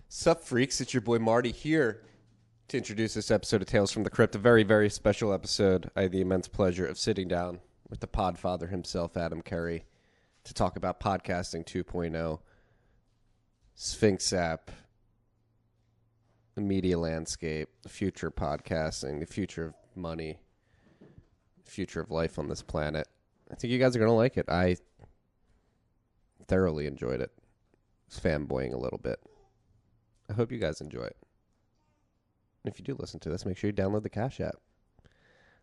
Sup, freaks? It's your boy Marty here to introduce this episode of Tales from the Crypt, a very, very special episode. I had the immense pleasure of sitting down with the podfather himself, Adam Curry, to talk about podcasting 2.0, Sphinx app, the media landscape, the future of podcasting, the future of money, the future of life on this planet. I think you guys are going to like it. I thoroughly enjoyed it. I was fanboying a little bit. I hope you guys enjoy it. And if you do listen to this, make sure you download the Cash App.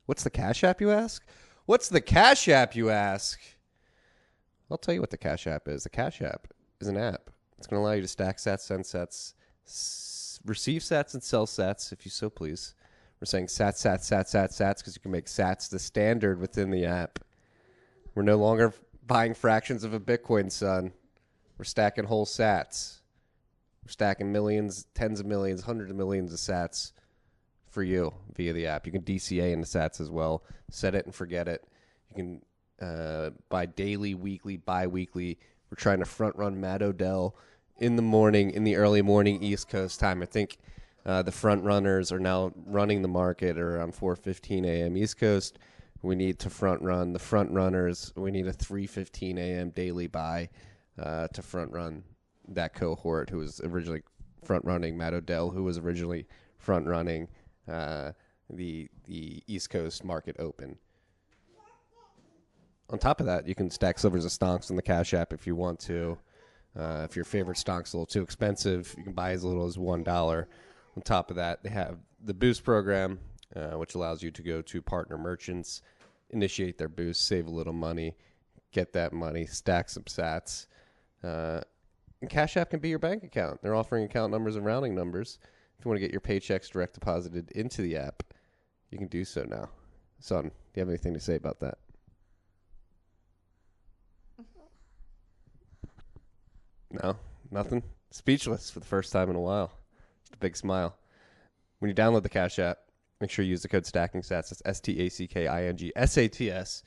What's the Cash App, you ask? What's the Cash App, you ask? I'll tell you what the Cash App is. The Cash App is an app. It's going to allow you to stack sats, send sats, receive sats, and sell sats, if you so please. We're saying sats because you can make sats the standard within the app. We're no longer buying fractions of a Bitcoin, son. We're stacking whole sats. We're stacking millions, tens of millions, hundreds of millions of sats for you via the app. You can DCA into sats as well. Set it and forget it. You can buy daily, weekly, bi-weekly. We're trying to front-run Matt Odell in the morning, in the early morning East Coast time. I think the front-runners are now running the market around 4:15 a.m. East Coast. We need to front-run the front-runners. We need a 3:15 a.m. daily buy to front-run that cohort who was originally front-running Matt Odell, who was originally front-running the East Coast market open. On top of that, you can stack slivers of stonks on the Cash App if you want to. If your favorite stonk's a little too expensive, you can buy as little as $1. On top of that, they have the Boost program, which allows you to go to partner merchants, initiate their boost, save a little money, get that money, stack some sats. And Cash App can be your bank account. They're offering account numbers and rounding numbers. If you want to get your paychecks direct deposited into the app, you can do so now. Son, do you have anything to say about that? No? Nothing? Speechless for the first time in a while. Just a big smile. When you download the Cash App, make sure you use the code STACKINGSATS. That's STACKINGSATS.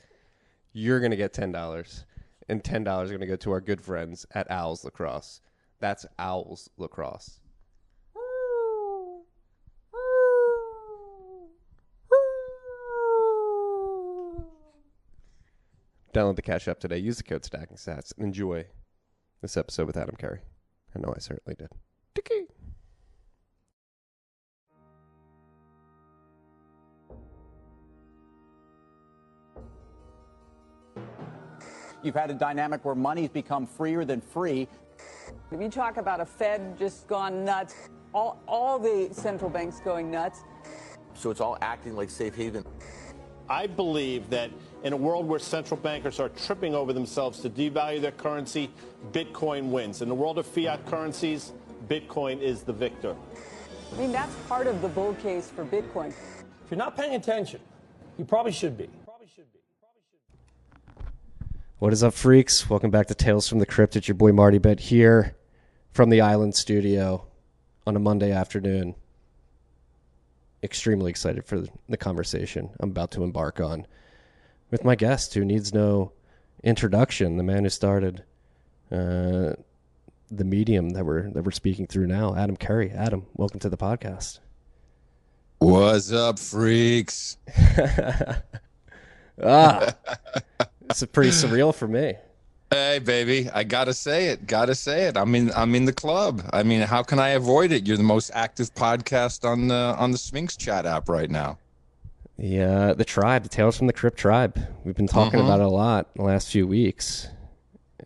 You're going to get $10. And $10 are going to go to our good friends at Owls Lacrosse. That's Owls Lacrosse. Download the Cash App today. Use the code STACKINGSATS and enjoy this episode with Adam Curry. I know I certainly did. Tiki. You've had a dynamic where money's become freer than free. If you talk about a Fed just gone nuts, all the central banks going nuts. So it's all acting like safe haven. I believe that in a world where central bankers are tripping over themselves to devalue their currency, Bitcoin wins. In the world of fiat currencies, Bitcoin is the victor. I mean, that's part of the bull case for Bitcoin. If you're not paying attention, you probably should be. What is up, freaks? Welcome back to Tales from the Crypt. It's your boy Marty Bet here from the Island Studio on a Monday afternoon. Extremely excited for the conversation I'm about to embark on with my guest who needs no introduction, the man who started the medium that we're speaking through now, Adam Curry. Adam, welcome to the podcast. What's up, freaks? It's pretty surreal for me. Hey, baby, I gotta say it. I'm in the club. I mean, how can I avoid it? You're the most active podcast on the Sphinx chat app right now. The tribe, the Tales from the Crypt tribe. We've been talking about it a lot in the last few weeks.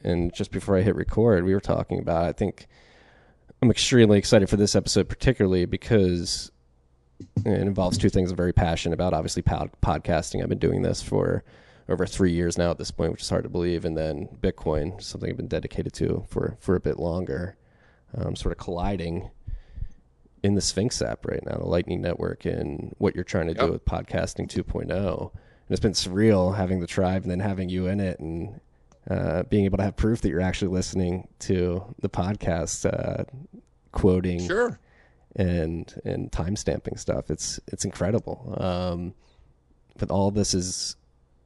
And just before I hit record, we were talking about it. I think I'm extremely excited for this episode, particularly because it involves two things I'm very passionate about. Obviously, podcasting. I've been doing this for over 3 years now at this point, which is hard to believe. And then Bitcoin, something I've been dedicated to for a bit longer, sort of colliding in the Sphinx app right now, the Lightning Network, and what you're trying to do with podcasting 2.0. And it's been surreal having the tribe and then having you in it and being able to have proof that you're actually listening to the podcast, quoting and timestamping stuff. It's incredible. But all this is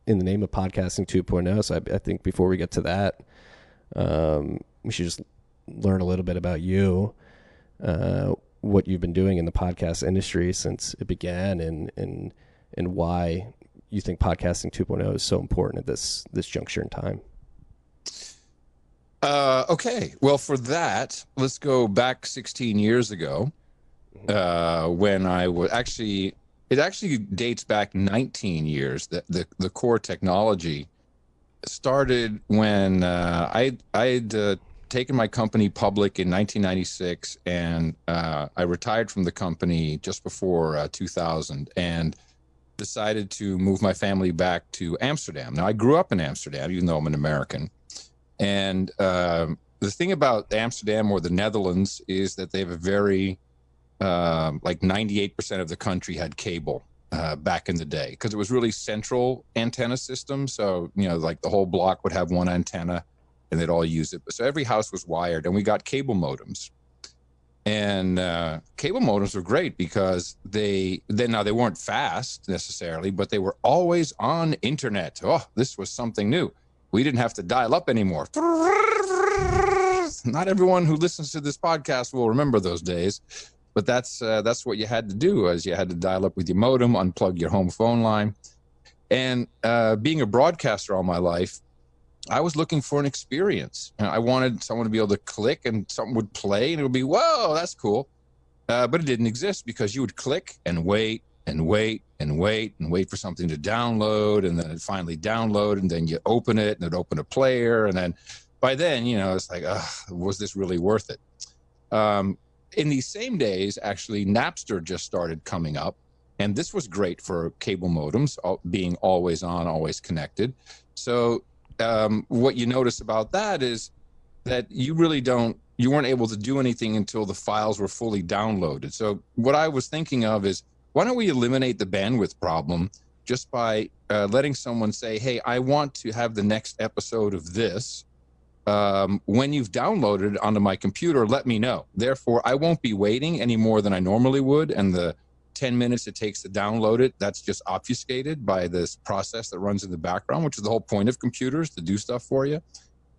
in the name of podcasting 2.0. So I think before we get to that, we should just learn a little bit about you. what you've been doing in the podcast industry since it began, and why you think podcasting 2.0 is so important at this juncture in time. Okay. Well, for that, let's go back 16 years ago, when I was it actually dates back 19 years. The core technology started when I'd taken my company public in 1996, and I retired from the company just before 2000, and decided to move my family back to Amsterdam. Now, I grew up in Amsterdam, even though I'm an American. And the thing about Amsterdam or the Netherlands is that they have a very, like 98% of the country had cable back in the day, because it was really central antenna system. So, like the whole block would have one antenna and they'd all use it. So every house was wired, and we got cable modems. And cable modems were great because they weren't fast necessarily, but they were always on internet. Oh, this was something new. We didn't have to dial up anymore. Not everyone who listens to this podcast will remember those days, but that's what you had to do, as you had to dial up with your modem, unplug your home phone line. And being a broadcaster all my life, I was looking for an experience. I wanted someone to be able to click and something would play and it would be, whoa, that's cool. But it didn't exist, because you would click and wait and wait and wait and wait for something to download, and then it finally download, and then you open it and it'd open a player. And then by then, it's like, was this really worth it? In these same days, actually, Napster just started coming up. And this was great for cable modems, being always on, always connected. So what you notice about that is that you weren't able to do anything until the files were fully downloaded. So what I was thinking of is, why don't we eliminate the bandwidth problem just by letting someone say, hey, I want to have the next episode of this. When you've downloaded it onto my computer, let me know. Therefore, I won't be waiting any more than I normally would, and the 10 minutes it takes to download it, that's just obfuscated by this process that runs in the background, which is the whole point of computers, to do stuff for you.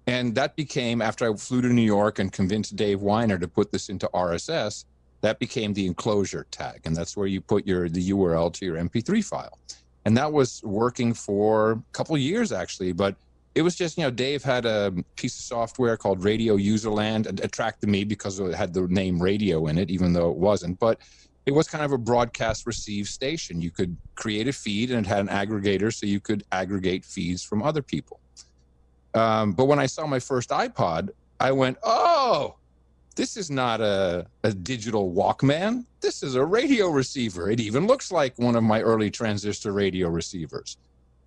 And that became, after I flew to New York and convinced Dave Weiner to put this into RSS, that became the enclosure tag. And that's where you put the URL to your MP3 file. And that was working for a couple of years, actually. But it was just, Dave had a piece of software called Radio Userland. It attracted me because it had the name radio in it, even though it wasn't. But it was kind of a broadcast receive station. You could create a feed, and it had an aggregator, so you could aggregate feeds from other people. But when I saw my first iPod, I went, oh, this is not a digital Walkman. This is a radio receiver. It even looks like one of my early transistor radio receivers.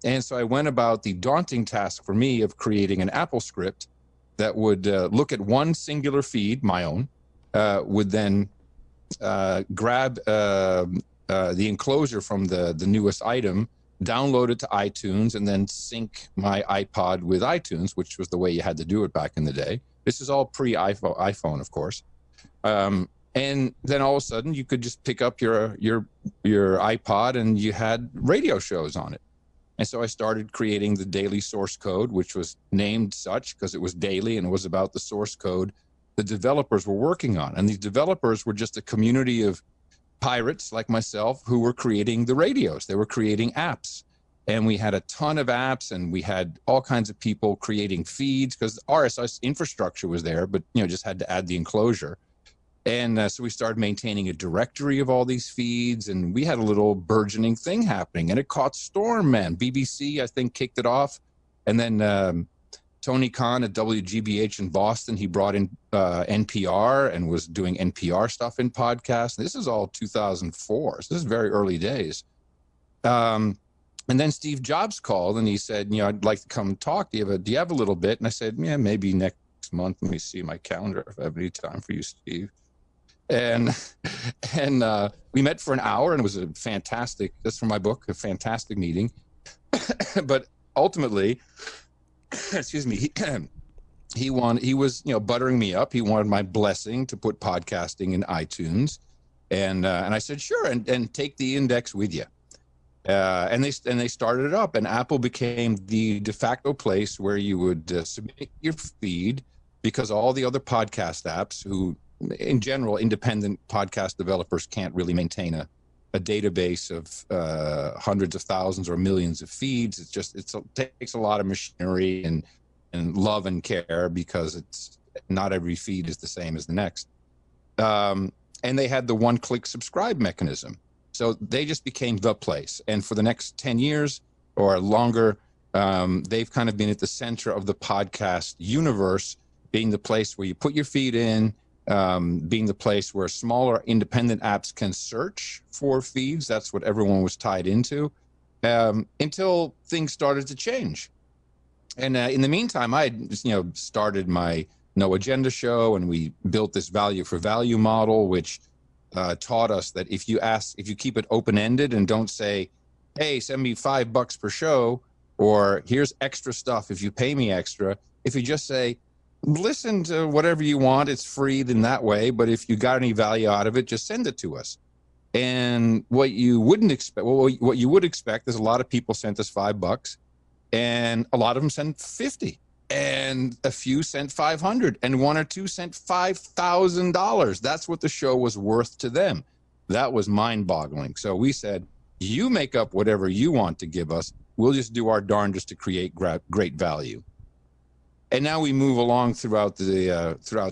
And so I went about the daunting task for me of creating an Apple script that would look at one singular feed, my own, would then grab the enclosure from the newest item, download it to iTunes, and then sync my iPod with iTunes, which was the way you had to do it back in the day. This is all pre-iPhone, of course. And then all of a sudden, you could just pick up your iPod, and you had radio shows on it. And so I started creating the daily source code, which was named such because it was daily, and it was about the source code the developers were working on. And these developers were just a community of pirates like myself who were creating the radios. They were creating apps. And we had a ton of apps, and we had all kinds of people creating feeds, because RSS infrastructure was there, but just had to add the enclosure. And so we started maintaining a directory of all these feeds, and we had a little burgeoning thing happening, and it caught storm, man. BBC, I think, kicked it off. And then Tony Khan at WGBH in Boston, he brought in NPR and was doing NPR stuff in podcasts. This is all 2004, so this is very early days. And then Steve Jobs called, and he said, I'd like to come talk. Do you have a little bit? And I said, yeah, maybe next month. Let me see my calendar if I have any time for you, Steve. And we met for an hour, and it was a fantastic, that's from my book, a fantastic meeting. But ultimately, excuse me, he was buttering me up. He wanted my blessing to put podcasting in iTunes. And I said, sure, and take the index with you. And they started it up, and Apple became the de facto place where you would submit your feed, because all the other podcast apps who in general, independent podcast developers can't really maintain a database of hundreds of thousands or millions of feeds. It takes a lot of machinery and love and care, because it's not every feed is the same as the next. And they had the one-click subscribe mechanism. So they just became the place. And for the next 10 years or longer, they've kind of been at the center of the podcast universe, being the place where you put your feed in, being the place where smaller independent apps can search for feeds. That's what everyone was tied into, until things started to change. And in the meantime, I had started my No Agenda show, and we built this value for value model, which taught us that if you keep it open-ended and don't say, hey, send me $5 per show, or here's extra stuff if you pay me extra, if you just say, listen to whatever you want, it's free in that way, but if you got any value out of it, just send it to us. And what you wouldn't expect, what you would expect is a lot of people sent us $5, and a lot of them sent 50, and a few sent 500, and one or two sent $5,000. That's what the show was worth to them. That was mind-boggling. So we said, you make up whatever you want to give us. We'll just do our darndest to create great value. And now we move along throughout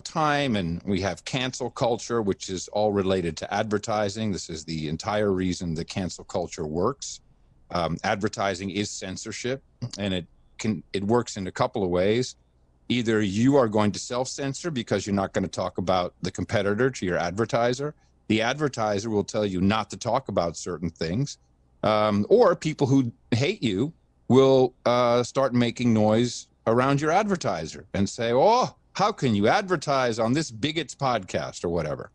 time, and we have cancel culture, which is all related to advertising. This is the entire reason the cancel culture works. Advertising is censorship, and it works in a couple of ways. Either you are going to self-censor because you're not going to talk about the competitor to your advertiser. The advertiser will tell you not to talk about certain things. Or people who hate you will start making noise around your advertiser and say, oh, how can you advertise on this bigot's podcast or whatever?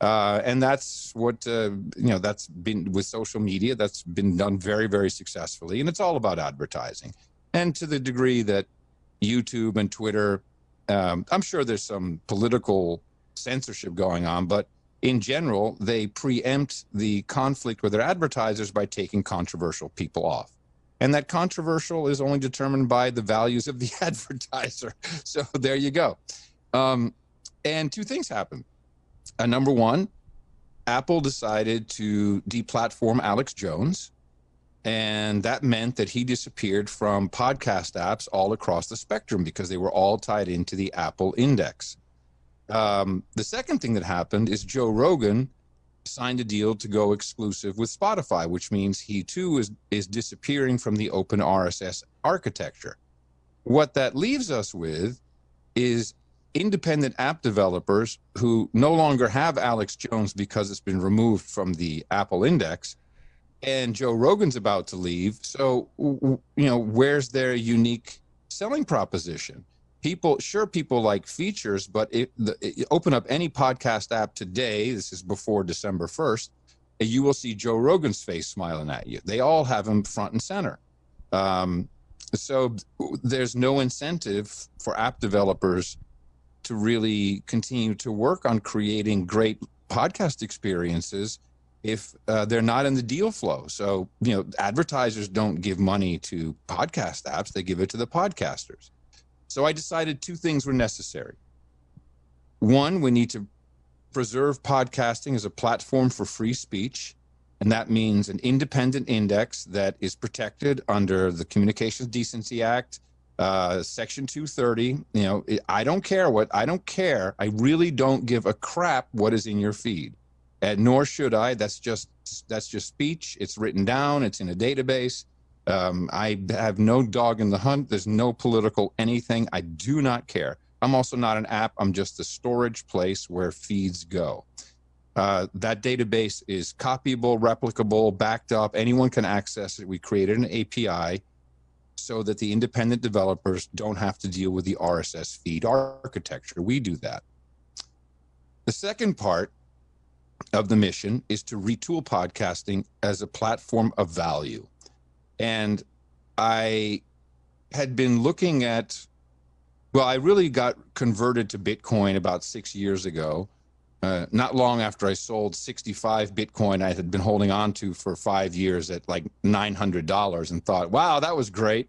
And that's what, that's been with social media, that's been done very, very successfully. And it's all about advertising. And to the degree that YouTube and Twitter, I'm sure there's some political censorship going on, but in general, they preempt the conflict with their advertisers by taking controversial people off. And that controversial is only determined by the values of the advertiser. So there you go. And two things happened. Number one, Apple decided to deplatform Alex Jones. And that meant that he disappeared from podcast apps all across the spectrum because they were all tied into the Apple index. The second thing that happened is Joe Rogan signed a deal to go exclusive with Spotify, which means he too is disappearing from the open RSS architecture. What that leaves us with is independent app developers who no longer have Alex Jones because it's been removed from the Apple index, and Joe Rogan's about to leave. So, where's their unique selling proposition? People like features, but open up any podcast app today, this is before December 1st, and you will see Joe Rogan's face smiling at you. They all have him front and center. So there's no incentive for app developers to really continue to work on creating great podcast experiences if they're not in the deal flow. So, advertisers don't give money to podcast apps, they give it to the podcasters. So I decided two things were necessary. One, we need to preserve podcasting as a platform for free speech, and that means an independent index that is protected under the Communications Decency Act, Section 230. I don't care. I really don't give a crap what is in your feed, nor should I. That's just speech. It's written down. It's in a database. I have no dog in the hunt. There's no political anything. I do not care. I'm also not an app. I'm just a storage place where feeds go. That database is copyable, replicable, backed up. Anyone can access it. We created an API so that the independent developers don't have to deal with the RSS feed architecture. We do that. The second part of the mission is to retool podcasting as a platform of value. And I had been looking at, I really got converted to Bitcoin about 6 years ago, not long after I sold 65 Bitcoin I had been holding on to for 5 years at like $900 and thought, wow, that was great.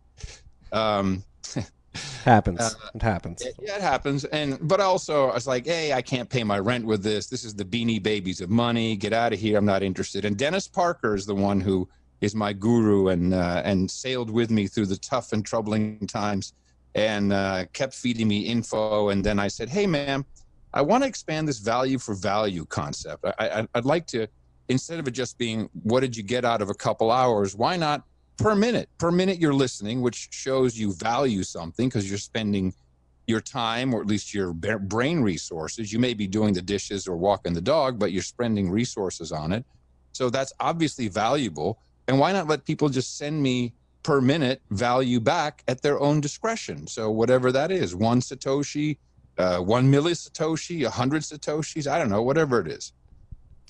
Happens. It happens. Yeah, it happens. But also I was like, hey, I can't pay my rent with this. This is the Beanie Babies of money. Get out of here. I'm not interested. And Dennis Parker is the one who is my guru and sailed with me through the tough and troubling times and kept feeding me info. And then I said, hey, ma'am, I want to expand this value for value concept. I'd like to, instead of it just being, what did you get out of a couple hours? Why not per minute you're listening, which shows you value something because you're spending your time, or at least your brain resources. You may be doing the dishes or walking the dog, but you're spending resources on it. So that's obviously valuable. And why not let people just send me per minute value back at their own discretion? So whatever that is, 1 Satoshi, 1 millisatoshi, 100 Satoshis, I don't know, whatever it is.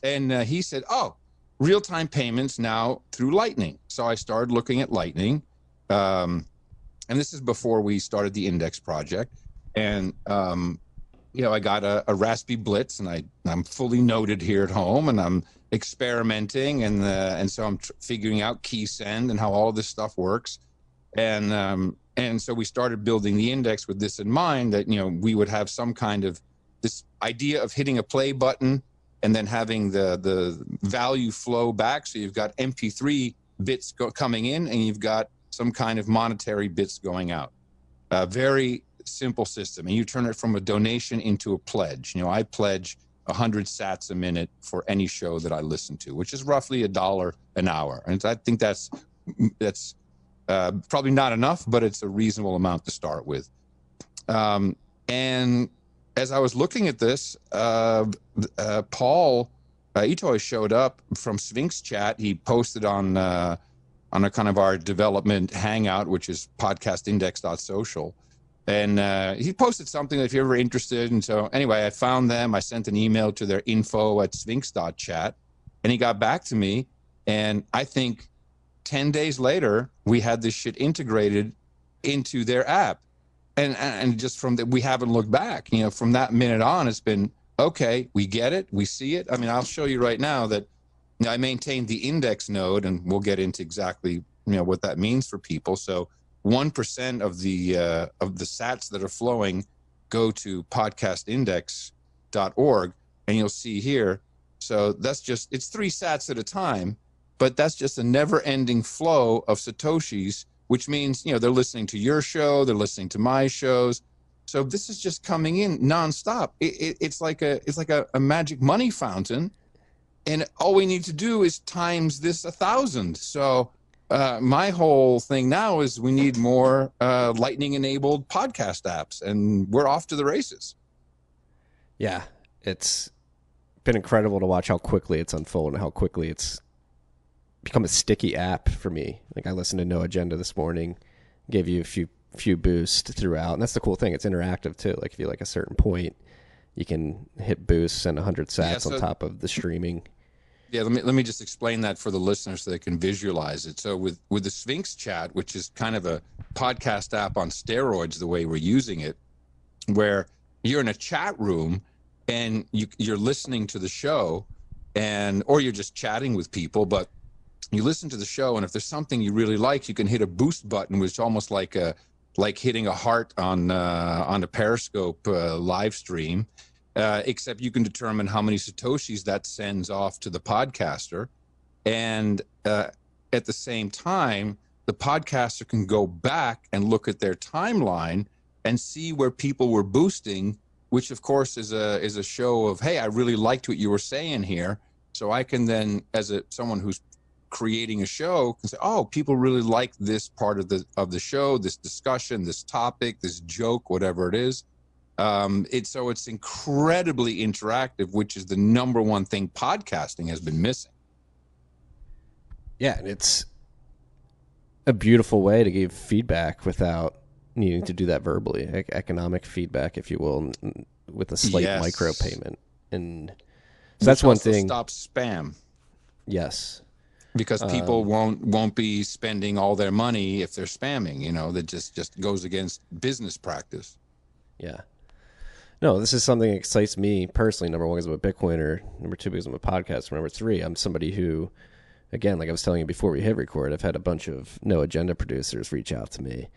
And he said, oh, real-time payments now through Lightning. So I started looking at Lightning. And this is before we started the Index project. And, I got a Raspberry Blitz, and I'm fully noted here at home, and I'm experimenting. And so I'm figuring out key send and how all this stuff works. And so we started building the Index with this in mind, that, we would have some kind of this idea of hitting a play button and then having the value flow back. So you've got MP3 bits coming in, and you've got some kind of monetary bits going out. Very simple system. And you turn it from a donation into a pledge. I pledge 100 sats a minute for any show that I listen to, which is roughly $1 an hour. And I think that's probably not enough, but it's a reasonable amount to start with. And as I was looking at this, Paul Itoy showed up from Sphinx chat. He posted on a kind of our development hangout, which is podcastindex.social. And he posted something that if you're ever interested. And so anyway, I found them. I sent an email to their info@sphinx.chat, and he got back to me. And I think 10 days later, we had this shit integrated into their app. And just from that, we haven't looked back. From that minute on, it's been, okay, we get it, we see it. I mean, I'll show you right now that I maintained the index node, and we'll get into exactly what that means for people. So 1% of the sats that are flowing go to podcastindex.org, and you'll see here. So that's it's 3 sats at a time, but that's just a never-ending flow of Satoshis, which means, they're listening to your show, they're listening to my shows. So this is just coming in nonstop. It's like a magic money fountain. And all we need to do is times this 1,000. So my whole thing now is we need more Lightning-enabled podcast apps, and we're off to the races. Yeah, it's been incredible to watch how quickly it's unfolded and how quickly it's become a sticky app for me. Like, I listened to No Agenda this morning, gave you a few boosts throughout, and that's the cool thing. It's interactive too. Like, if you like a certain point, you can hit boosts and 100 sats on top of the streaming. Yeah, let me just explain that for the listeners so they can visualize it. So with the Sphinx chat, which is kind of a podcast app on steroids, the way we're using it, where you're in a chat room and you're listening to the show, or you're just chatting with people, but you listen to the show, and if there's something you really like, you can hit a boost button, which is almost like hitting a heart on a Periscope live stream, except you can determine how many Satoshis that sends off to the podcaster. And at the same time, the podcaster can go back and look at their timeline and see where people were boosting, which of course is a show of, hey, I really liked what you were saying here. So I can then, as someone who's creating a show, can say, oh, people really like this part of the show, this discussion, this topic, this joke, whatever it is. It's incredibly interactive, which is the number one thing podcasting has been missing. Yeah, and it's a beautiful way to give feedback without needing to do that verbally, economic feedback, if you will, with a slight micro payment. And so that's one thing. Stop spam. Yes. Because people won't be spending all their money if they're spamming, that just goes against business practice. Yeah. No, this is something that excites me personally. Number one, because I'm a Bitcoiner. Number two, because I'm a podcaster. Number three, I'm somebody who, again, like I was telling you before we hit record, I've had a bunch of No Agenda producers reach out to me.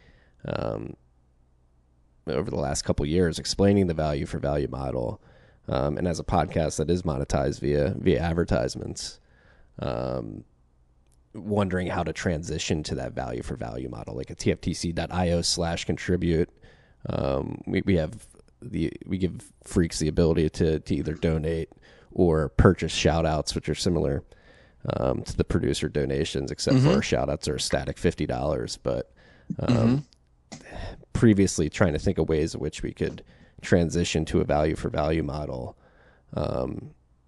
over the last couple of years explaining the value for value model. And as a podcast that is monetized via advertisements, wondering how to transition to that value for value model, like at tftc.io/contribute. We give freaks the ability to either donate or purchase shout outs, which are similar to the producer donations, except for our shout outs are a static $50. But previously trying to think of ways in which we could transition to a value for value model.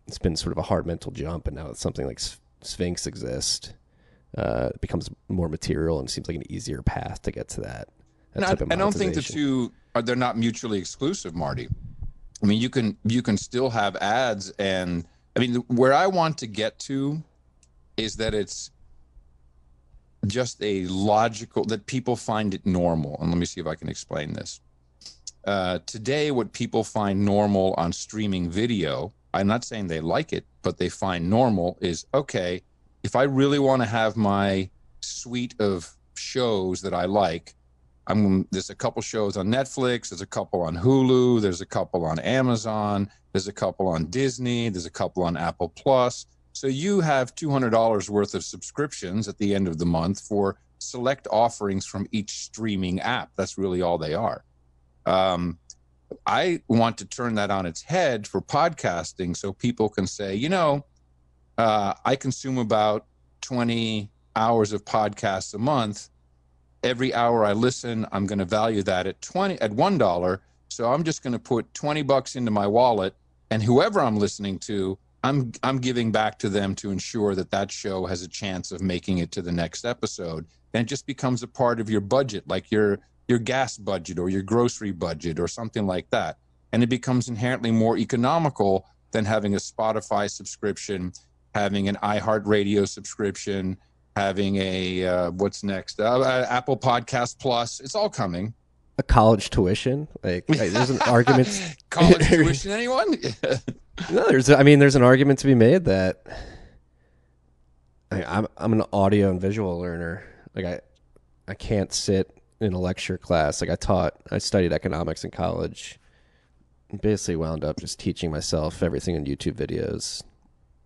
It's been sort of a hard mental jump, and now it's something like Sphinx exists. It becomes more material and seems like an easier path to get to that. I don't think the two they're not mutually exclusive, Marty. I mean, you can still have ads, and I mean, where I want to get to is that it's just a logical, that people find it normal. And let me see if I can explain this. Today, what people find normal on streaming video, I'm not saying they like it, but they find normal is, okay, if I really want to have my suite of shows that I like, there's a couple shows on Netflix, there's a couple on Hulu, there's a couple on Amazon, there's a couple on Disney, there's a couple on Apple Plus. So you have $200 worth of subscriptions at the end of the month for select offerings from each streaming app. That's really all they are. I want to turn that on its head for podcasting so people can say, I consume about 20 hours of podcasts a month. Every hour I listen, I'm going to value that at $1. So I'm just going to put $20 into my wallet, and whoever I'm listening to, I'm giving back to them to ensure that show has a chance of making it to the next episode. And it just becomes a part of your budget, like your gas budget or your grocery budget or something like that. And it becomes inherently more economical than having a Spotify subscription, having an iHeartRadio subscription, having a what's next? Apple Podcast Plus. It's all coming. A college tuition, like there's an argument. College tuition, anyone? No, there's an argument to be made that I'm an audio and visual learner. Like I can't sit in a lecture class. Like I studied economics in college. And basically wound up just teaching myself everything in YouTube videos,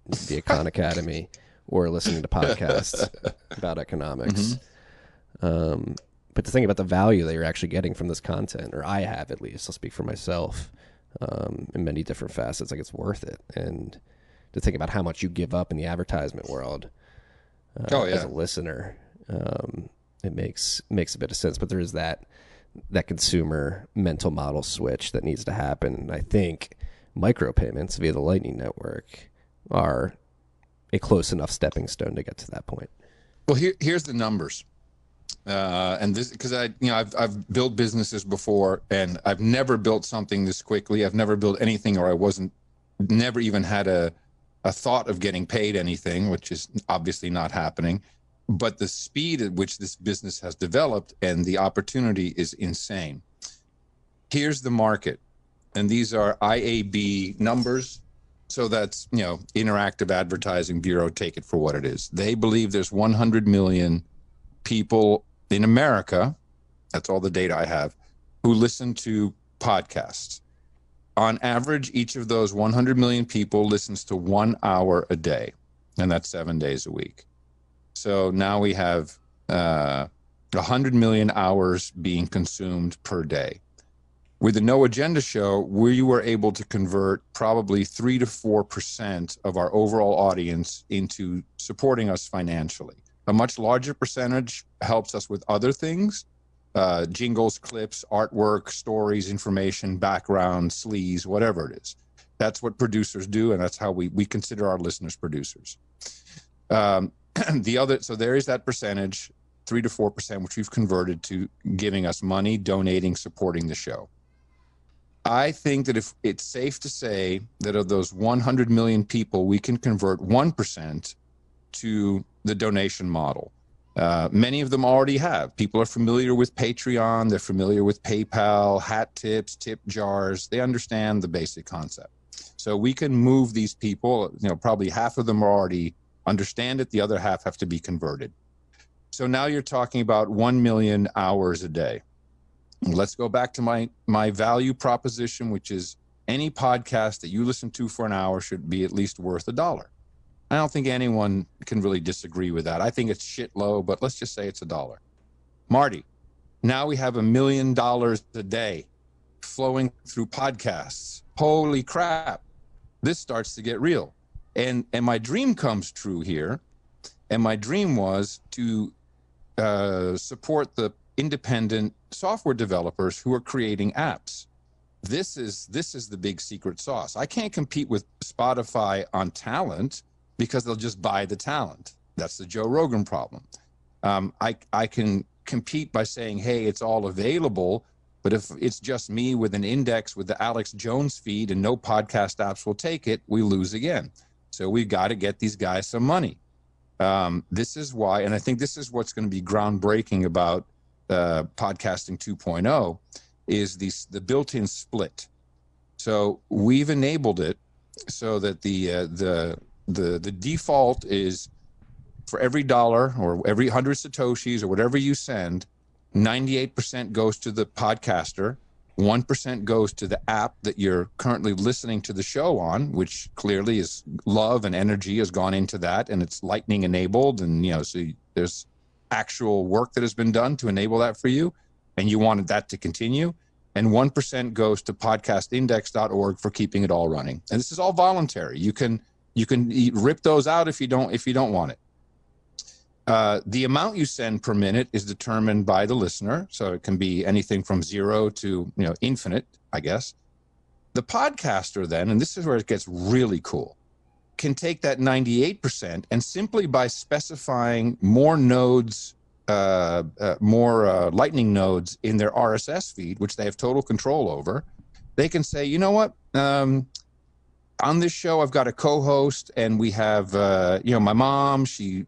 the Econ Academy, or listening to podcasts about economics. But to think about the value that you're actually getting from this content, or I have at least, I'll speak for myself, in many different facets, like it's worth it. And to think about how much you give up in the advertisement world as a listener, it makes a bit of sense. But there is that consumer mental model switch that needs to happen. I think micropayments via the Lightning Network are a close enough stepping stone to get to that point. Well, here's the numbers. And this, because I've built businesses before, and I've never built something this quickly. I've never built anything, or never even had a thought of getting paid anything, which is obviously not happening. But the speed at which this business has developed and the opportunity is insane. Here's the market, and these are IAB numbers. So that's, Interactive Advertising Bureau, take it for what it is. They believe there's 100 million people in America, that's all the data I have, who listen to podcasts. On average, each of those 100 million people listens to 1 hour a day, and that's 7 days a week. So now we have 100 million hours being consumed per day. With the No Agenda show, we were able to convert probably 3 to 4% of our overall audience into supporting us financially. A much larger percentage helps us with other things, jingles, clips, artwork, stories, information, background, sleaze, whatever it is. That's what producers do, and that's how we consider our listeners producers. So there is that percentage, 3 to 4%, which we've converted to giving us money, donating, supporting the show. I think that if it's safe to say that of those 100 million people, we can convert 1% to the donation model. Many of them already have. People are familiar with Patreon. They're familiar with PayPal, hat tips, tip jars. They understand the basic concept. So we can move these people, probably half of them already understand it. The other half have to be converted. So now you're talking about 1 million hours a day. Let's go back to my value proposition, which is any podcast that you listen to for an hour should be at least worth $1. I don't think anyone can really disagree with that. I think it's shit low, but let's just say it's $1. Marty, now we have $1 million a day flowing through podcasts. Holy crap. This starts to get real. And my dream comes true here. And my dream was to support the independent software developers who are creating apps. This is the big secret sauce. I can't compete with Spotify on talent because they'll just buy the talent. That's the Joe Rogan problem. I can compete by saying, hey, it's all available, but if it's just me with an index with the Alex Jones feed and no podcast apps will take it, we lose again. So we've got to get these guys some money. This is why, and I think this is what's going to be groundbreaking about podcasting 2.0 is the built-in split. So we've enabled it so that the default is for every $1 or every 100 Satoshis or whatever you send, 98% goes to the podcaster, 1% goes to the app that you're currently listening to the show on, which clearly is love and energy has gone into that, and it's Lightning enabled, and so there's actual work that has been done to enable that for you, and you wanted that to continue. And 1% goes to podcastindex.org for keeping it all running. And this is all voluntary. You can rip those out if you don't want it. The amount you send per minute is determined by the listener, so it can be anything from 0 to infinite, I guess. The podcaster then, and this is where it gets really cool, can take that 98% and simply by specifying more nodes, more Lightning nodes in their RSS feed, which they have total control over, they can say, you know what? On this show, I've got a co-host, and we have, my mom. She,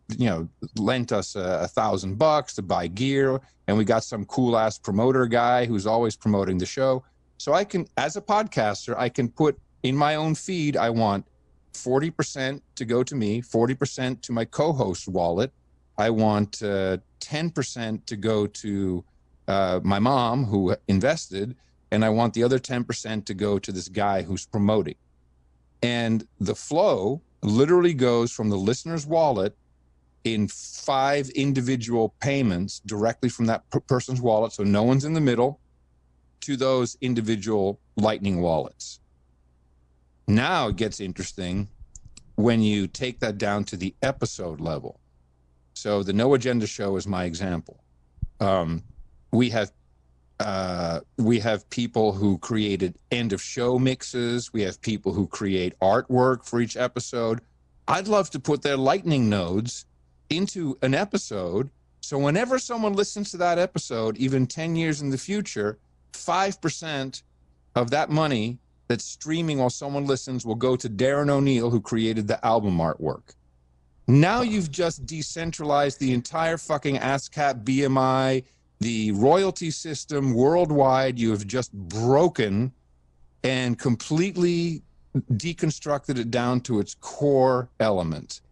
lent us $1,000 to buy gear, and we got some cool ass promoter guy who's always promoting the show. So I can, as a podcaster, I can put in my own feed, I want 40% to go to me, 40% to my co-host wallet. I want 10% to go to my mom who invested, and I want the other 10% to go to this guy who's promoting. And the flow literally goes from the listener's wallet in 5 individual payments directly from that person's wallet, so no one's in the middle, to those individual Lightning wallets. Now it gets interesting when you take that down to the episode level. So the No Agenda Show is my example. We have people who created end of show mixes. We have people who create artwork for each episode. I'd love to put their Lightning nodes into an episode. So whenever someone listens to that episode, even 10 years in the future, 5% of that money that's streaming while someone listens will go to Darren O'Neill, who created the album artwork. Now you've just decentralized the entire fucking ASCAP, BMI, the royalty system worldwide. You have just broken and completely deconstructed it down to its core element.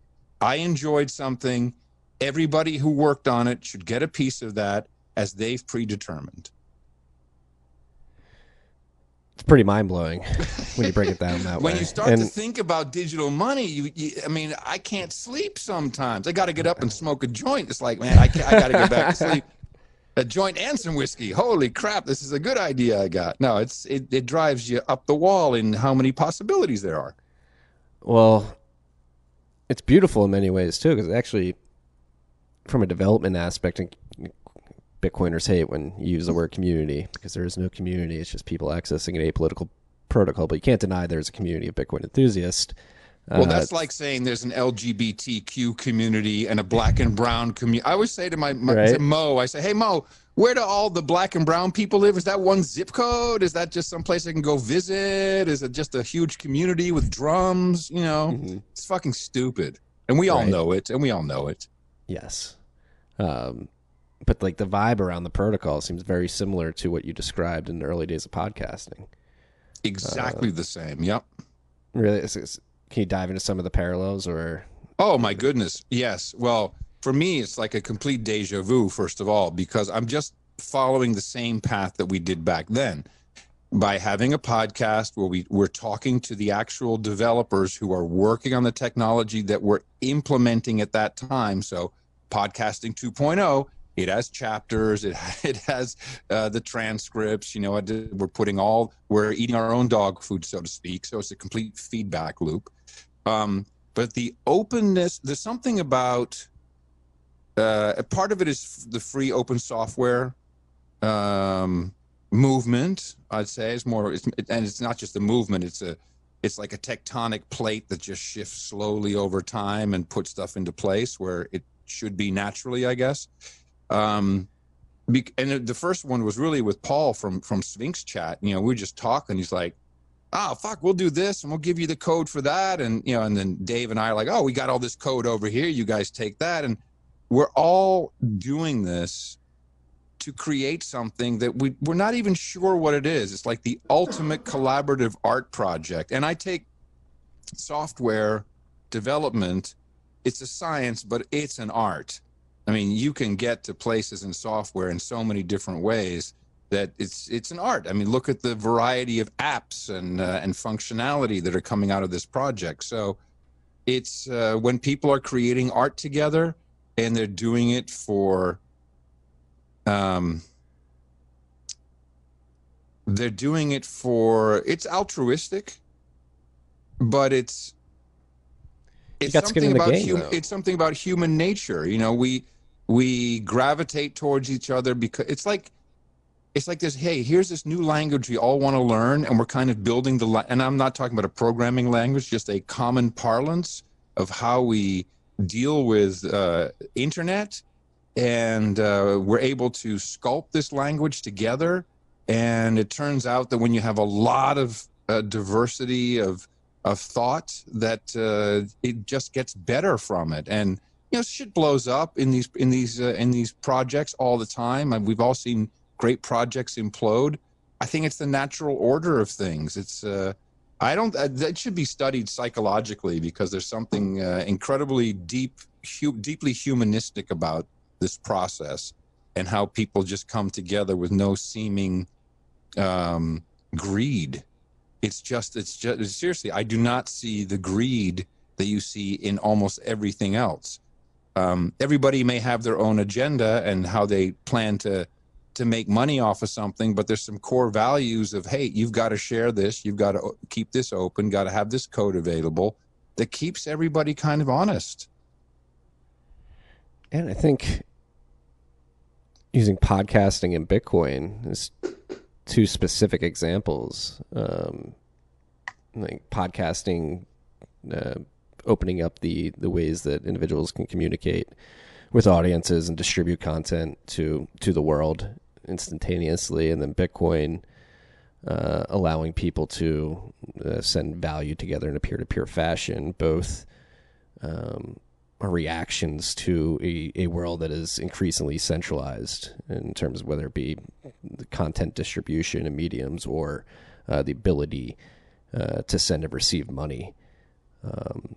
I enjoyed something. Everybody who worked on it should get a piece of that as they've predetermined. It's pretty mind-blowing when you break it down that way. When you start to think about digital money, I can't sleep sometimes. I got to get up and smoke a joint. It's like, man, I got to get back to sleep. A joint and some whiskey. Holy crap, this is a good idea I got. No, it drives you up the wall in how many possibilities there are. Well, it's beautiful in many ways, too, because actually, from a development aspect, and Bitcoiners hate when you use the word community because there is no community. It's just people accessing an apolitical protocol. But you can't deny there's a community of Bitcoin enthusiasts. Well, that's like saying there's an LGBTQ community and a black and brown community. I always say to my to Mo, I say, hey, Mo, where do all the black and brown people live? Is that one zip code? Is that just someplace I can go visit? Is it just a huge community with drums? It's fucking stupid. And we all know it. Yes. But like the vibe around the protocol seems very similar to what you described in the early days of podcasting. Exactly the same. Yep. Really? Can you dive into some of the parallels or? Oh my goodness. Yes. Well, for me, it's like a complete deja vu, first of all, because I'm just following the same path that we did back then by having a podcast where we're talking to the actual developers who are working on the technology that we're implementing at that time. So podcasting 2.0, it has chapters, it has the transcripts, you know, we're eating our own dog food, so to speak. So it's a complete feedback loop. But the openness, there's something about, a part of it is the free open software movement, I'd say. And it's not just a movement, it's like a tectonic plate that just shifts slowly over time and puts stuff into place where it should be naturally, I guess. And the first one was really with Paul from Sphinx Chat. You know, we were just talking. He's like, "Oh, fuck, we'll do this and we'll give you the code for that." And, you know, and then Dave and I are like, "Oh, we got all this code over here. You guys take that." And we're all doing this to create something that we're not even sure what it is. It's like the ultimate collaborative art project. And I take software development, it's a science, but it's an art. I mean, you can get to places in software in so many different ways that it's an art. I mean, look at the variety of apps and functionality that are coming out of this project. So it's when people are creating art together and they're doing it for it's altruistic, but it's something about it's something about human nature. You know, we gravitate towards each other because it's like this, hey, here's this new language we all want to learn, and we're kind of building and I'm not talking about a programming language, just a common parlance of how we deal with internet. And we're able to sculpt this language together. And it turns out that when you have a lot of diversity of thought, that it just gets better from it. And, you know, shit blows up in these projects all the time. And we've all seen great projects implode. I think it's the natural order of things. It's that should be studied psychologically, because there's something incredibly deeply humanistic about this process and how people just come together with no seeming greed. It's just seriously, I do not see the greed that you see in almost everything else. Everybody may have their own agenda and how they plan to make money off of something, but there's some core values of, hey, you've got to share this, you've got to keep this open, got to have this code available, that keeps everybody kind of honest. And I think using podcasting and Bitcoin is two specific examples. Like podcasting, opening up the ways that individuals can communicate with audiences and distribute content to the world instantaneously, and then Bitcoin allowing people to send value together in a peer-to-peer fashion. Both are reactions to a world that is increasingly centralized in terms of whether it be the content distribution and mediums, or the ability to send and receive money,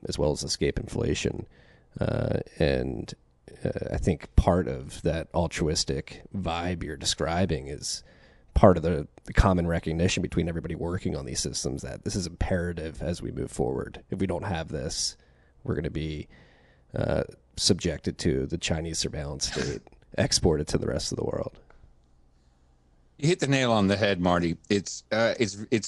as well as escape inflation. And I think part of that altruistic vibe you're describing is part of the common recognition between everybody working on these systems, that this is imperative as we move forward. If we don't have this, we're going to be subjected to the Chinese surveillance state, exported to the rest of the world. You hit the nail on the head, Marty. It's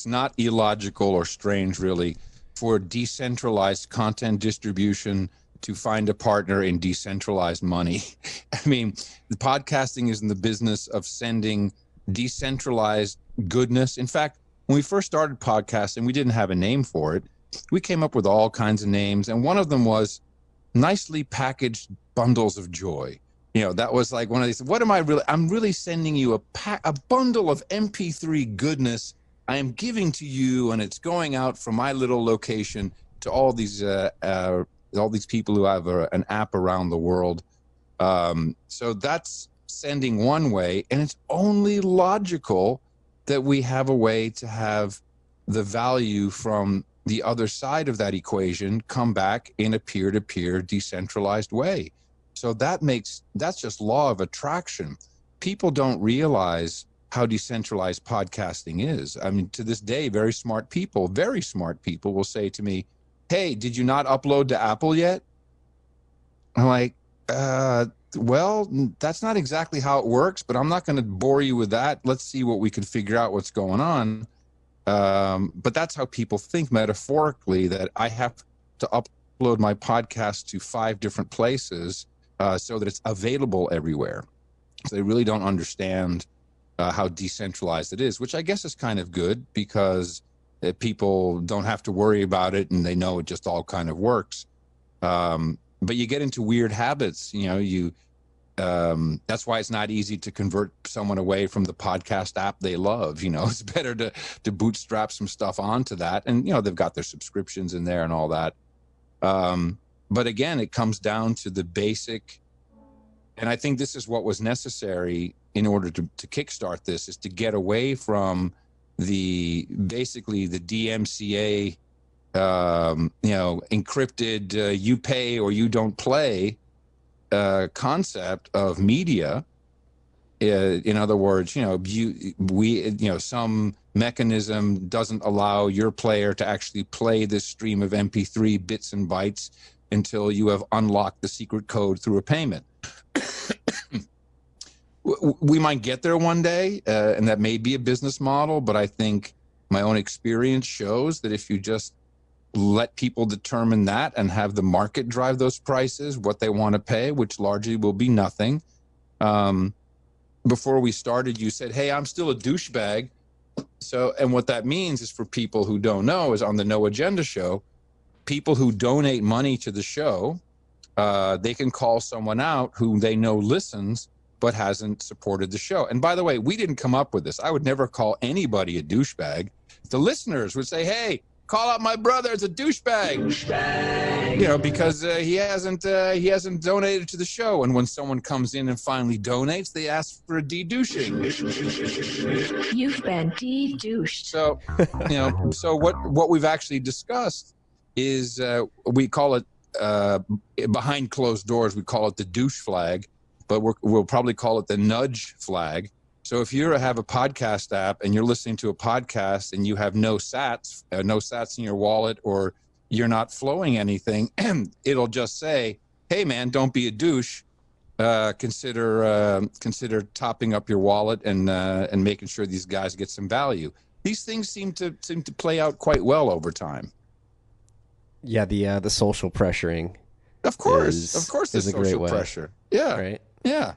not illogical or strange, really, for decentralized content distribution to find a partner in decentralized money. I mean, the podcasting is in the business of sending decentralized goodness. In fact, when we first started podcasting, we didn't have a name for it. We came up with all kinds of names, and one of them was nicely packaged bundles of joy. You know, that was like one of these, I'm really sending you a bundle of MP3 goodness I am giving to you, and it's going out from my little location to all these people who have an app around the world. So that's sending one way, and it's only logical that we have a way to have the value from the other side of that equation come back in a peer-to-peer decentralized way. So that's just law of attraction. people don't realize how decentralized podcasting is. I mean, to this day, very smart people will say to me, hey, did you not upload to Apple yet? I'm like, well, that's not exactly how it works, but I'm not going to bore you with that. Let's see what we can figure out what's going on. But that's how people think metaphorically, that I have to upload my podcast to 5 different places so that it's available everywhere. So they really don't understand how decentralized it is, which I guess is kind of good, because people don't have to worry about it and they know it just all kind of works. But you get into weird habits, that's why it's not easy to convert someone away from the podcast app they love. It's better to bootstrap some stuff onto that. And, they've got their subscriptions in there and all that. But again, it comes down to the basic, and I think this is what was necessary in order to kickstart this, is to get away from basically the DMCA, encrypted, you pay or you don't play concept of media. In other words, some mechanism doesn't allow your player to actually play this stream of MP3 bits and bytes until you have unlocked the secret code through a payment. We might get there one day, and that may be a business model, but I think my own experience shows that if you just let people determine that and have the market drive those prices, what they want to pay, which largely will be nothing. Before we started, you said, hey, I'm still a douchebag. So, and what that means is, for people who don't know, is on the No Agenda show, people who donate money to the show, they can call someone out who they know listens but hasn't supported the show. And by the way, we didn't come up with this. I would never call anybody a douchebag. The listeners would say, hey, call out my brother as a douchebag. Because he hasn't donated to the show. And when someone comes in and finally donates, they ask for a de-douching. You've been de-douched. So, so what we've actually discussed is, we call it, behind closed doors, we call it the douche flag, but we'll probably call it the nudge flag. So if you have a podcast app and you're listening to a podcast and you have no sats in your wallet, or you're not flowing anything, it'll just say, hey man, don't be a douche. Consider topping up your wallet and making sure these guys get some value. These things seem to play out quite well over time. Yeah, the social pressuring. Of course, there's social pressure. Yeah. Right. Yeah.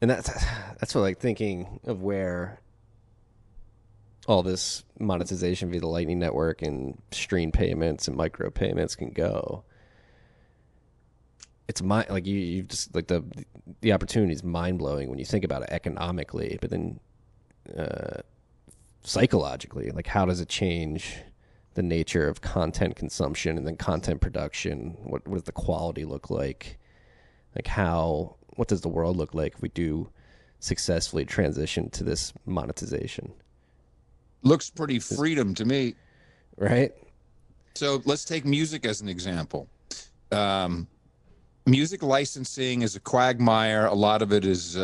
And that's what, like, thinking of where all this monetization via the Lightning Network and stream payments and micro payments can go. It's you just, like, the opportunity is mind blowing when you think about it economically, but then psychologically, like, how does it change the nature of content consumption and then content production? What does the quality look like? Like, what does the world look like if we do successfully transition to this monetization? Looks pretty freedom to me. Right? So let's take music as an example. Music licensing is a quagmire. A lot of it is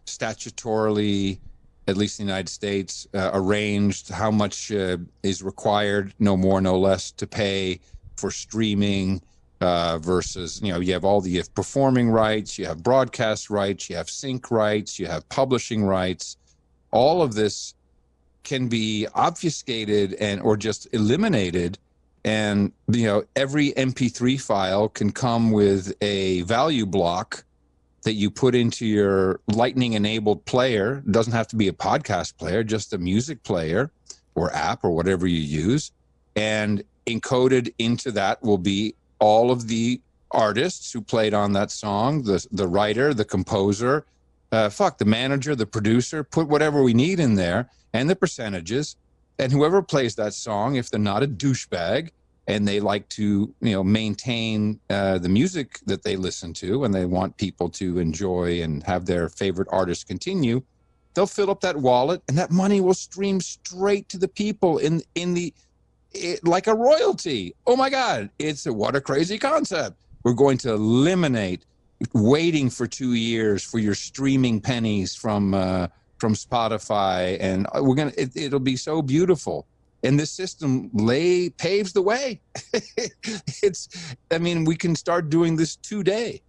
statutorily, at least in the United States, arranged. How much is required, no more, no less, to pay for streaming, versus, you have performing rights, you have broadcast rights, you have sync rights, you have publishing rights. All of this can be obfuscated or just eliminated. And, every MP3 file can come with a value block that you put into your Lightning enabled player. It doesn't have to be a podcast player, just a music player or app or whatever you use. And encoded into that will be all of the artists who played on that song, the writer, the composer, the manager, the producer, put whatever we need in there, and the percentages. And whoever plays that song, if they're not a douchebag and they like to, maintain the music that they listen to, and they want people to enjoy and have their favorite artists continue, they'll fill up that wallet, and that money will stream straight to the people like a royalty. Oh my God, what a crazy concept. We're going to eliminate waiting for 2 years for your streaming pennies from Spotify, and it'll be so beautiful. And this system paves the way. We can start doing this today.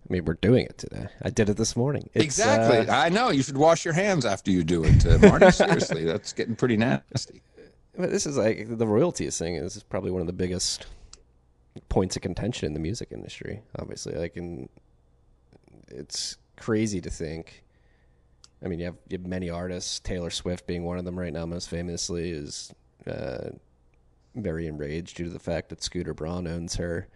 I mean, we're doing it today. I did it this morning. Exactly. I know. You should wash your hands after you do it, Marty. Seriously, that's getting pretty nasty. But this is like the royalties thing is probably one of the biggest points of contention in the music industry, obviously. It's crazy to think. I mean, you have many artists, Taylor Swift being one of them right now, most famously, is very enraged due to the fact that Scooter Braun owns her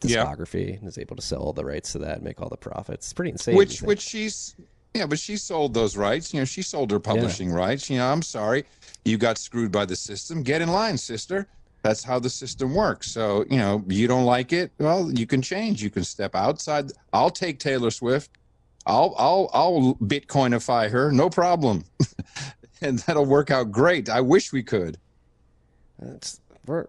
discography and is able to sell all the rights to that and make all the profits. It's pretty insane. But she sold those rights. She sold her publishing rights. I'm sorry, you got screwed by the system. Get in line, sister. That's how the system works. So, you don't like it. Well, you can change. You can step outside. I'll take Taylor Swift. I'll Bitcoinify her. No problem. And that'll work out great. I wish we could. We're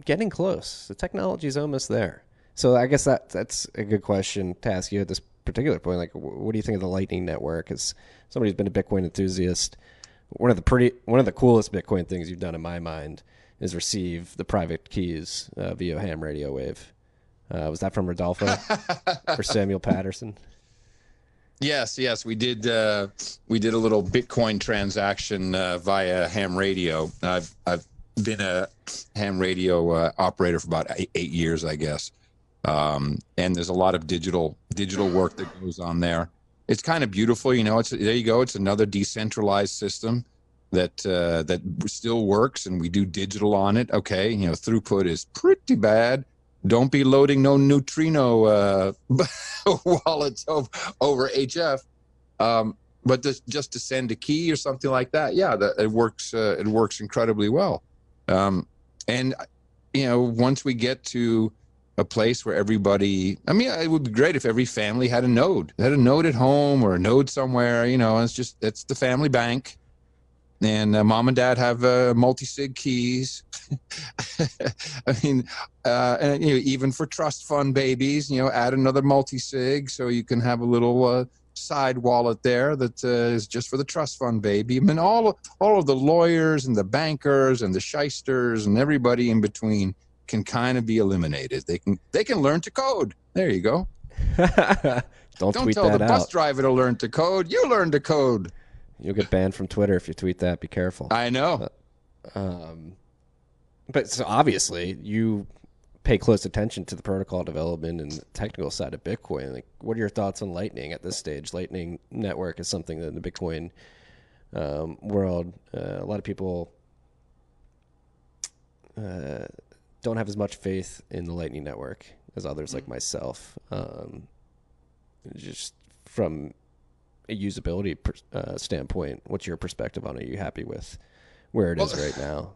getting close. The technology is almost there. So I guess that's a good question to ask you at this particular point. Like, what do you think of the Lightning Network? As somebody who's been a Bitcoin enthusiast, one of the coolest Bitcoin things you've done in my mind is receive the private keys via ham radio wave. Was that from Rodolfo or Samuel Patterson? Yes, we did. We did a little Bitcoin transaction via ham radio. I've been a ham radio operator for about 8 years, I guess. And there's a lot of digital work that goes on there. It's kind of beautiful, there you go. It's another decentralized system that still works, and we do digital on it. Okay, throughput is pretty bad. Don't be loading no neutrino wallets over HF. But just to send a key or something like that, it works. It works incredibly well. And once we get to a place where everybody, it would be great if every family had a node at home or a node somewhere. It's the family bank. And mom and dad have multi-sig keys. And even for trust fund babies, add another multi-sig so you can have a little side wallet there that is just for the trust fund baby. All of the lawyers and the bankers and the shysters and everybody in between can kind of be eliminated. They can learn to code. There you go. Don't tweet tell that the out. bus driver to learn to code. You learn to code. You'll get banned from Twitter if you tweet that. Be careful. I know. But so obviously you pay close attention to the protocol development and the technical side of Bitcoin. Like, what are your thoughts on Lightning at this stage? Lightning Network is something that in the Bitcoin world, a lot of people don't have as much faith in the Lightning Network as others like myself. Just from a usability standpoint, what's your perspective on it? Are you happy with where it is right now?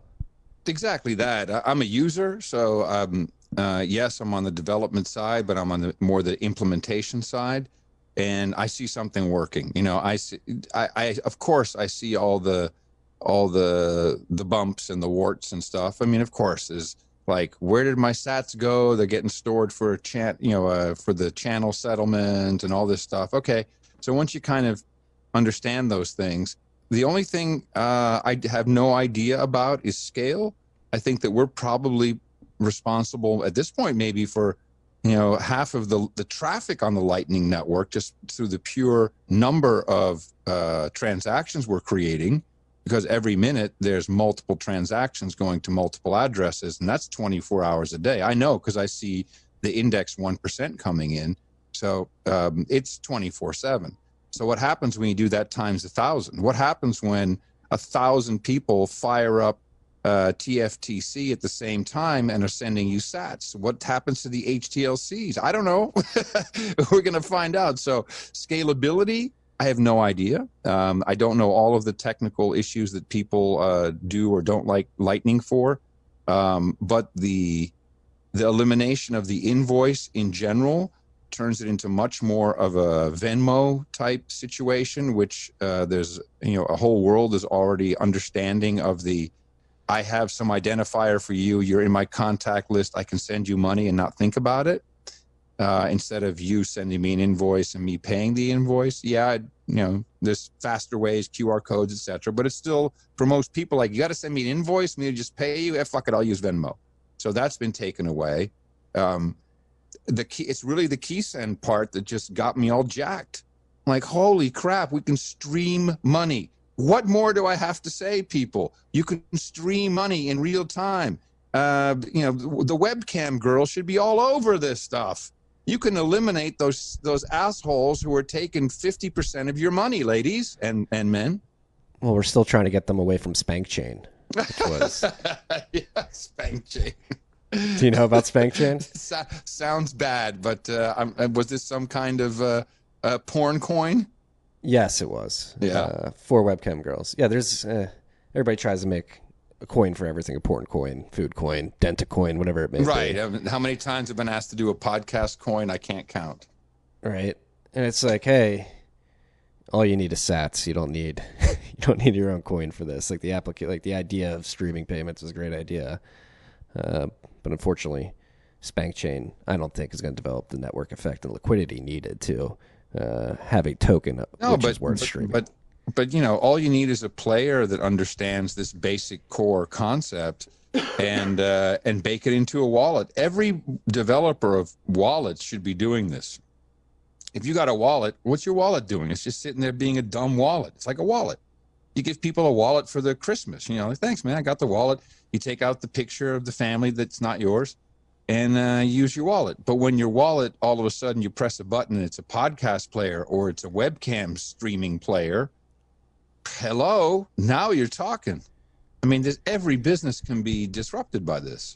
Exactly that. I'm a user, so yes, I'm on the development side, but I'm on the implementation side, and I see something working. I of course I see all the bumps and the warts and stuff. Of course, is like, where did my sats go? They're getting stored for a for the channel settlement and all this stuff. Okay. So once you kind of understand those things, the only thing I have no idea about is scale. I think that we're probably responsible at this point maybe for, half of the traffic on the Lightning Network, just through the pure number of transactions we're creating, because every minute there's multiple transactions going to multiple addresses, and that's 24 hours a day. I know because I see the index 1% coming in. So it's 24/7. So what happens when you do that times 1,000? What happens when 1,000 people fire up TFTC at the same time and are sending you sats? What happens to the HTLCs? I don't know. We're going to find out. So scalability, I have no idea. I don't know all of the technical issues that people do or don't like Lightning for. But the elimination of the invoice in general turns it into much more of a Venmo type situation, which there's, a whole world is already understanding of I have some identifier for you. You're in my contact list. I can send you money and not think about it. instead of you sending me an invoice and me paying the invoice. Yeah, there's faster ways, QR codes, etc. But it's still, for most people, like, you got to send me an invoice, me to just pay you. Fuck it, I'll use Venmo. So that's been taken away. It's really the key send part that just got me all jacked. Like, holy crap, we can stream money. What more do I have to say, people? You can stream money in real time. The webcam girl should be all over this stuff. You can eliminate those assholes who are taking 50% of your money, ladies and men. Well, we're still trying to get them away from Spank Chain. Which was... Yeah, Spank Chain. Do you know about Spank Chain? Sounds bad, but was this some kind of porn coin? Yes, it was. Yeah. For webcam girls. Yeah, there's... everybody tries to make a coin for everything, a porn coin, food coin, denta coin, whatever it may be. Right. How many times I've been asked to do a podcast coin, I can't count. Right. And it's like, hey, all you need is sats. You don't need your own coin for this. Like the idea of streaming payments is a great idea. But unfortunately, Spank Chain, I don't think is going to develop the network effect and liquidity needed to have a token is worth streaming. But all you need is a player that understands this basic core concept and bake it into a wallet. Every developer of wallets should be doing this. If you got a wallet, what's your wallet doing? It's just sitting there being a dumb wallet. It's like a wallet. You give people a wallet for their Christmas. Like, thanks, man, I got the wallet. You take out the picture of the family that's not yours and use your wallet. But when your wallet, all of a sudden you press a button and it's a podcast player or it's a webcam streaming player, hello, now you're talking. I mean, every business can be disrupted by this.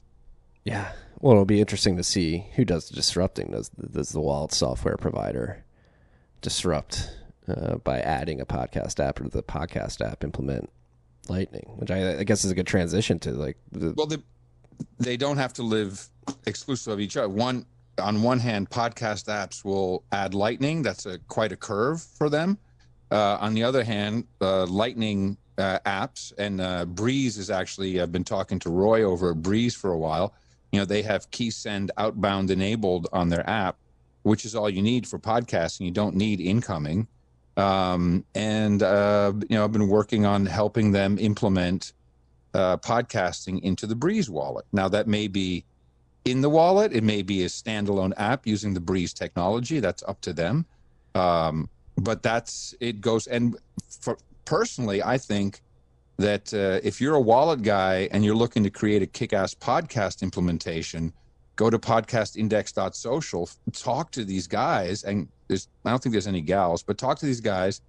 Yeah. Well, it'll be interesting to see who does the disrupting. Does the wallet software provider disrupt by adding a podcast app, or the podcast app implement Lightning, which I guess is a good transition to they don't have to live exclusive of each other. On one hand, podcast apps will add Lightning. That's quite a curve for them. On the other hand, Lightning apps, and Breeze is actually, I've been talking to Roy over at Breeze for a while. They have key send outbound enabled on their app, which is all you need for podcasting. You don't need incoming. I've been working on helping them implement podcasting into the Breeze wallet. Now, that may be in the wallet. It may be a standalone app using the Breeze technology. That's up to them. But it goes. And personally, I think that if you're a wallet guy and you're looking to create a kick-ass podcast implementation, go to podcastindex.social, talk to these guys, and I don't think there's any gals, but talk to these guys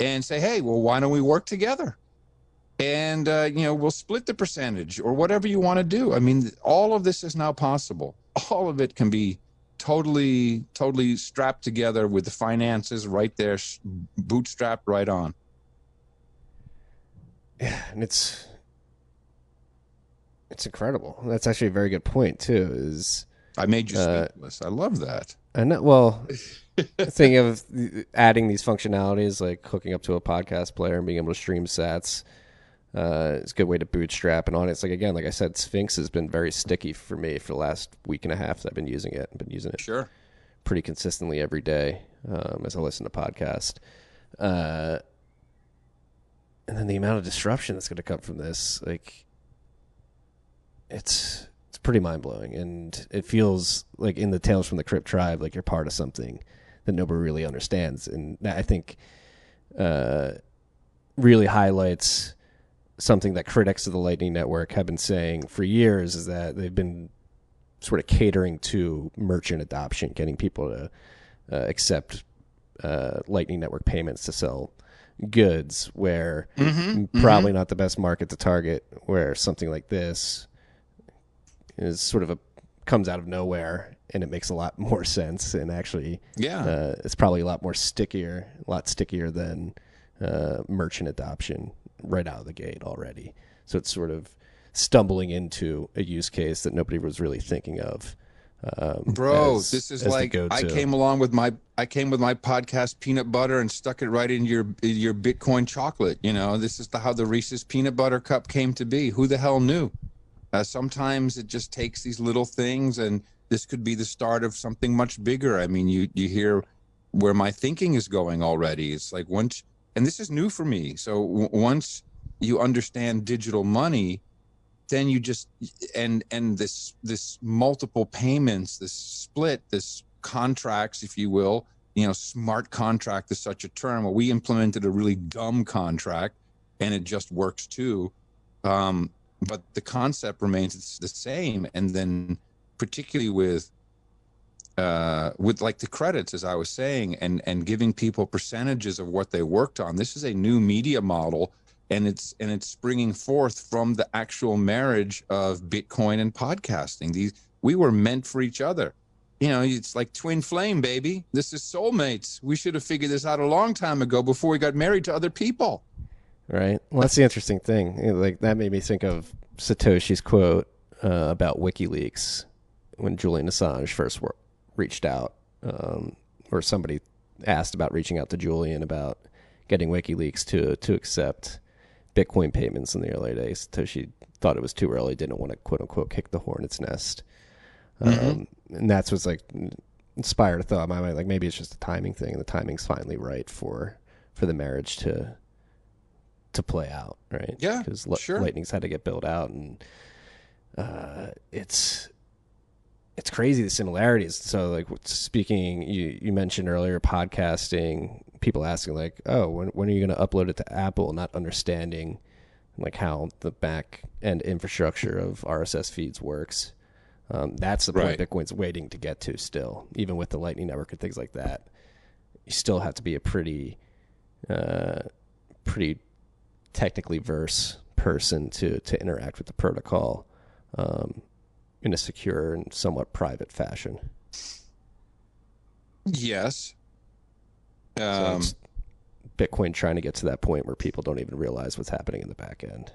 and say, hey, well, why don't we work together? And, we'll split the percentage or whatever you want to do. I mean, all of this is now possible. All of it can be totally strapped together with the finances right there, bootstrapped right on. Yeah, and it's incredible. That's actually a very good point too. I made you speechless. I love that. I know. Well, thinking of adding these functionalities like hooking up to a podcast player and being able to stream sats, it's a good way to bootstrap. And on it's like I said, Sphinx has been very sticky for me for the last week and a half that I've been using it. I've been using it pretty consistently every day as I listen to podcasts. And then the amount of disruption that's going to come from this, it's pretty mind-blowing. And it feels like in the Tales from the Crypt tribe, like you're part of something that nobody really understands. And I think really highlights something that critics of the Lightning Network have been saying for years, is that they've been sort of catering to merchant adoption, getting people to accept Lightning Network payments to sell goods, where probably not the best market to target, where something like this is sort of comes out of nowhere and it makes a lot more sense, and actually it's probably a lot stickier than merchant adoption right out of the gate already. So it's sort of stumbling into a use case that nobody was really thinking of. This is like I came with my podcast peanut butter and stuck it right in your Bitcoin chocolate. This is how the Reese's peanut butter cup came to be. Who the hell knew? Sometimes it just takes these little things, and this could be the start of something much bigger. I mean, you hear where my thinking is going already. It's like once, and this is new for me. So once you understand digital money, then you just and this multiple payments, this split, this contracts, if you will, smart contract is such a term. Well, we implemented a really dumb contract, and it just works too. But the concept remains it's the same. And then particularly with like the credits, as I was saying, and giving people percentages of what they worked on. This is a new media model. And it's springing forth from the actual marriage of Bitcoin and podcasting. We were meant for each other. It's like twin flame, baby. This is soulmates. We should have figured this out a long time ago before we got married to other people. Right. Well, that's the interesting thing. Like that made me think of Satoshi's quote about WikiLeaks when Julian Assange first reached out, or somebody asked about reaching out to Julian about getting WikiLeaks to accept Bitcoin payments in the early days. Satoshi thought it was too early, didn't want to quote unquote kick the hornet's nest. And that's what's like inspired a thought in my mind, like maybe it's just a timing thing, and the timing's finally right for the marriage to play out, right? Yeah, because sure. Lightning's had to get built out, and it's crazy the similarities. So like speaking, you mentioned earlier podcasting, people asking like, oh, when are you going to upload it to Apple, not understanding like how the back end infrastructure of RSS feeds works. That's the point Bitcoin's waiting to get to still, even with the Lightning Network and things like that. You still have to be a pretty technically versed person to interact with the protocol in a secure and somewhat private fashion. Yes. So it's Bitcoin trying to get to that point where people don't even realize what's happening in the back end.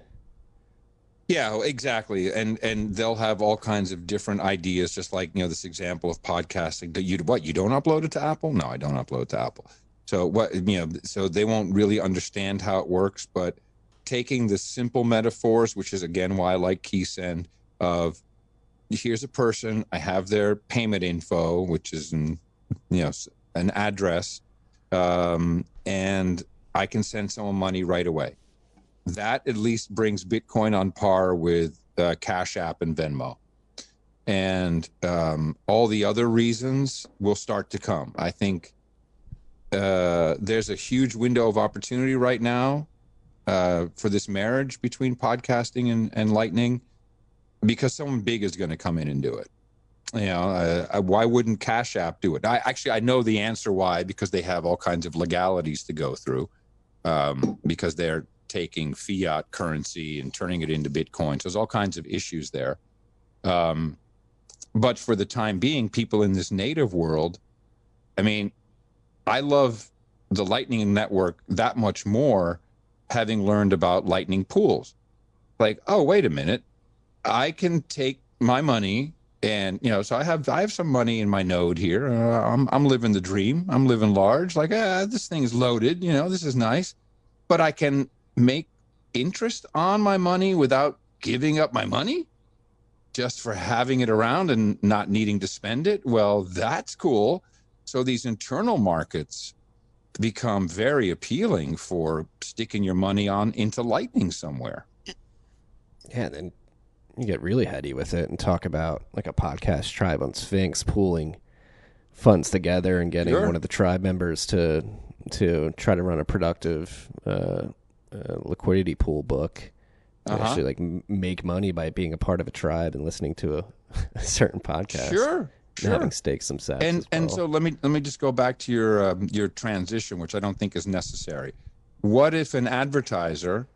Yeah, exactly. And they'll have all kinds of different ideas, just like, this example of podcasting. You don't upload it to Apple? No, I don't upload it to Apple. So so they won't really understand how it works, but taking the simple metaphors, which is again why I like KeySend, of here's a person, I have their payment info, which is an address, and I can send someone money right away. That at least brings Bitcoin on par with Cash App and Venmo. And all the other reasons will start to come. I think there's a huge window of opportunity right now for this marriage between podcasting and Lightning, because someone big is going to come in and do it. Why wouldn't Cash App do it? I know the answer why, because they have all kinds of legalities to go through, because they're taking fiat currency and turning it into Bitcoin. So there's all kinds of issues there. But for the time being, people in this native world, I mean, I love the Lightning Network that much more, having learned about Lightning pools. Like, oh, wait a minute, I can take my money and, so I have some money in my node here. I'm living the dream. I'm living large. Like, this thing is loaded. This is nice, but I can make interest on my money without giving up my money just for having it around and not needing to spend it. Well, that's cool. So these internal markets become very appealing for sticking your money into Lightning somewhere. Yeah, then you get really heady with it and talk about like a podcast tribe on Sphinx pooling funds together and getting one of the tribe members to try to run a productive liquidity pool book, actually like make money by being a part of a tribe and listening to a certain podcast. Sure. And having stakes themselves. And so let me just go back to your transition, which I don't think is necessary. What if an advertiser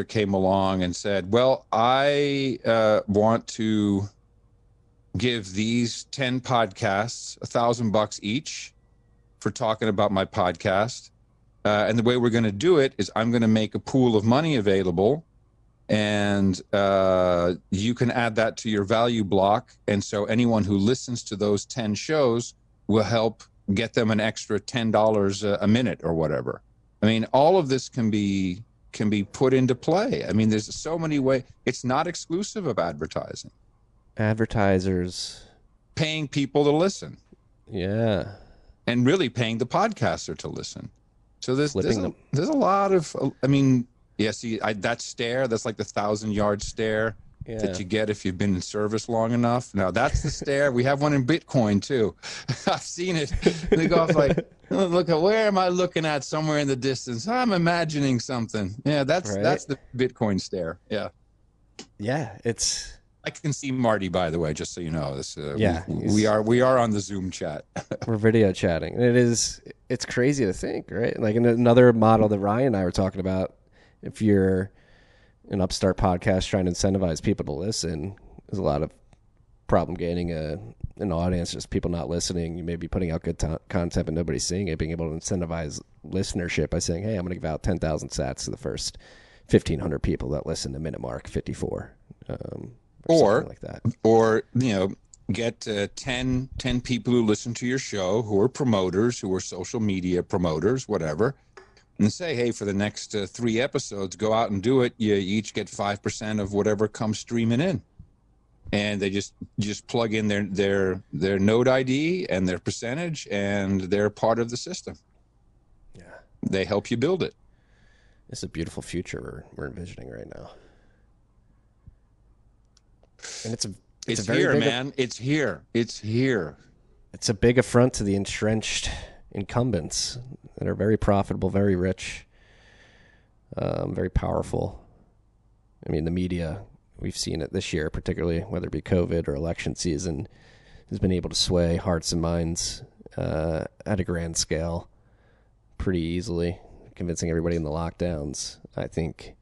came along and said, well, I want to give these 10 podcasts $1,000 each for talking about my podcast. And the way we're going to do it is I'm going to make a pool of money available, and you can add that to your value block. And so anyone who listens to those 10 shows will help get them an extra $10 a minute or whatever. I mean, all of this can be can be put into play. I mean, there's so many ways. It's not exclusive of advertising. Advertisers paying people to listen. Yeah. And really paying the podcaster to listen. So there's a lot of, I mean, yeah, see, that stare, that's like the 1,000-yard stare that you get if you've been in service long enough. Now, that's the stare. We have one in Bitcoin, too. I've seen it. They go off like, oh, look, where am I looking at somewhere in the distance? I'm imagining something. Yeah, that's the Bitcoin stare. Yeah. Yeah, it's... I can see Marty, by the way, just so you know. This, we are on the Zoom chat. We're video chatting. And it's crazy to think, right? Like in another model that Ryan and I were talking about, if you're an upstart podcast trying to incentivize people to listen, there's a lot of problem gaining an audience, just people not listening. You may be putting out good content, but nobody's seeing it. Being able to incentivize listenership by saying, hey, I'm going to give out 10,000 sats to the first 1,500 people that listen to minute mark 54. Or like that. Or, get 10 people who listen to your show, who are promoters, who are social media promoters, whatever, and say, hey, for the next 3 episodes, go out and do it. You each get 5% of whatever comes streaming in. And they just plug in their node ID and their percentage, and they're part of the system. Yeah. They help you build it. It's a beautiful future we're envisioning right now. And it's very here, big man. It's here. It's here. It's a big affront to the entrenched incumbents that are very profitable, very rich, very powerful. I mean, the media, we've seen it this year, particularly whether it be COVID or election season, has been able to sway hearts and minds at a grand scale pretty easily, convincing everybody in the lockdowns, I think.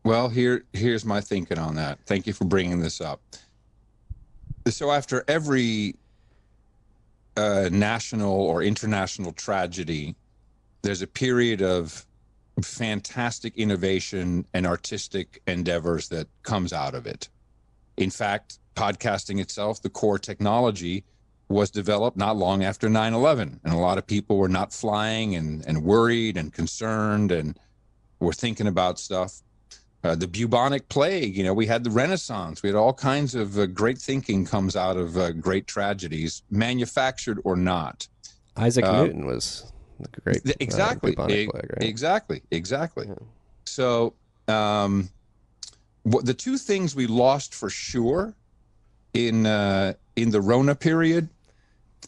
Well, here's my thinking on that. Thank you for bringing this up. So after every national or international tragedy, there's a period of fantastic innovation and artistic endeavors that comes out of it. In fact, podcasting itself, the core technology, was developed not long after 9/11. And a lot of people were not flying and worried and concerned and were thinking about stuff. The bubonic plague, we had the Renaissance. We had all kinds of great thinking comes out of great tragedies, manufactured or not. Isaac Newton was the great exactly, bubonic plague, right? Exactly. Yeah. So the two things we lost for sure in the Rona period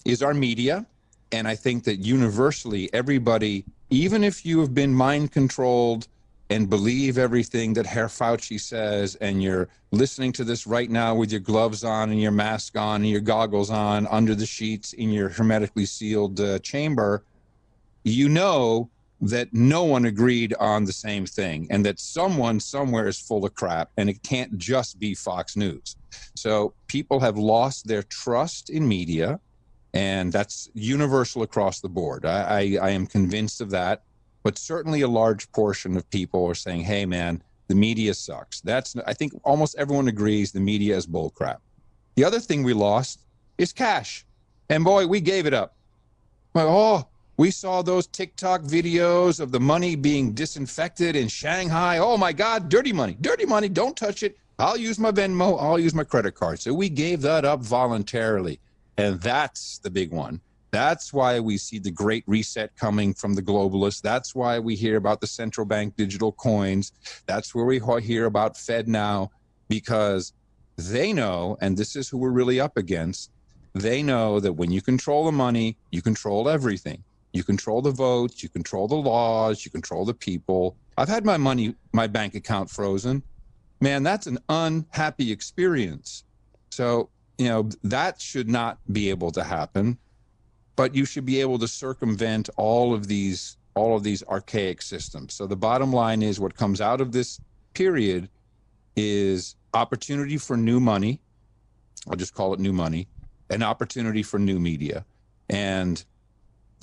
is our media. And I think that universally everybody, even if you have been mind controlled and believe everything that Herr Fauci says, and you're listening to this right now with your gloves on and your mask on and your goggles on under the sheets in your hermetically sealed chamber, you know that no one agreed on the same thing and that someone somewhere is full of crap, and it can't just be Fox News. So people have lost their trust in media, and that's universal across the board. I am convinced of that. But certainly a large portion of people are saying, hey, man, the media sucks. I think almost everyone agrees the media is bullcrap. The other thing we lost is cash. And boy, we gave it up. We saw those TikTok videos of the money being disinfected in Shanghai. Oh, my God, dirty money, don't touch it. I'll use my Venmo, I'll use my credit card. So we gave that up voluntarily. And that's the big one. That's why we see the great reset coming from the globalists. That's why we hear about the central bank digital coins. That's where we hear about Fed now, because they know, and this is who we're really up against, they know that when you control the money, you control everything. You control the votes, you control the laws, you control the people. I've had my bank account frozen. Man, that's an unhappy experience. So, that should not be able to happen. But you should be able to circumvent all of these archaic systems. So the bottom line is what comes out of this period is opportunity for new money. I'll just call it new money, an opportunity for new media. And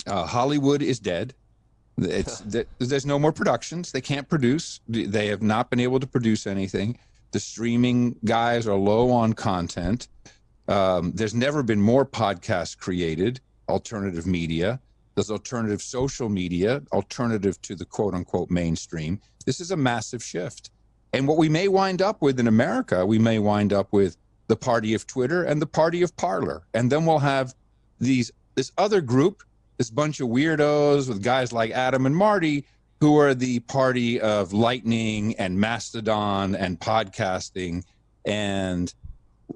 Hollywood is dead. There's no more productions. They can't produce. They have not been able to produce anything. The streaming guys are low on content. There's never been more podcasts created. Alternative media. There's alternative social media, alternative to the quote unquote mainstream. This is a massive shift. And what we may wind up with in America, we may wind up with the party of Twitter and the party of Parler. And then we'll have this other group, this bunch of weirdos with guys like Adam and Marty, who are the party of Lightning and Mastodon and podcasting. And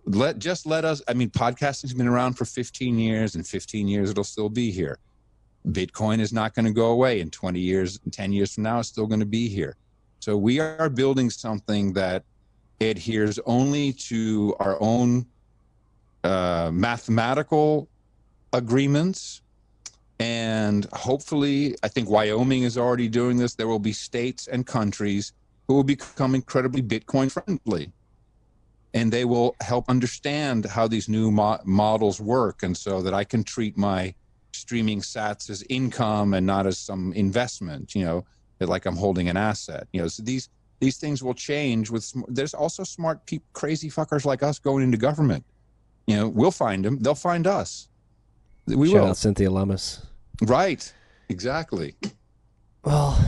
let us, I mean, podcasting's been around for 15 years, and 15 years it'll still be here. Bitcoin is not going to go away in 20 years, 10 years from now, it's still going to be here. So we are building something that adheres only to our own mathematical agreements. And hopefully, I think Wyoming is already doing this. There will be states and countries who will become incredibly Bitcoin friendly. And they will help understand how these new models work. And so that I can treat my streaming sats as income and not as some investment, you know, like I'm holding an asset, you know. So these things will change. There's also smart crazy fuckers like us going into government. You know, we'll find them. They'll find us. We Shout will. out Cynthia Lummis. Right. Exactly. Well,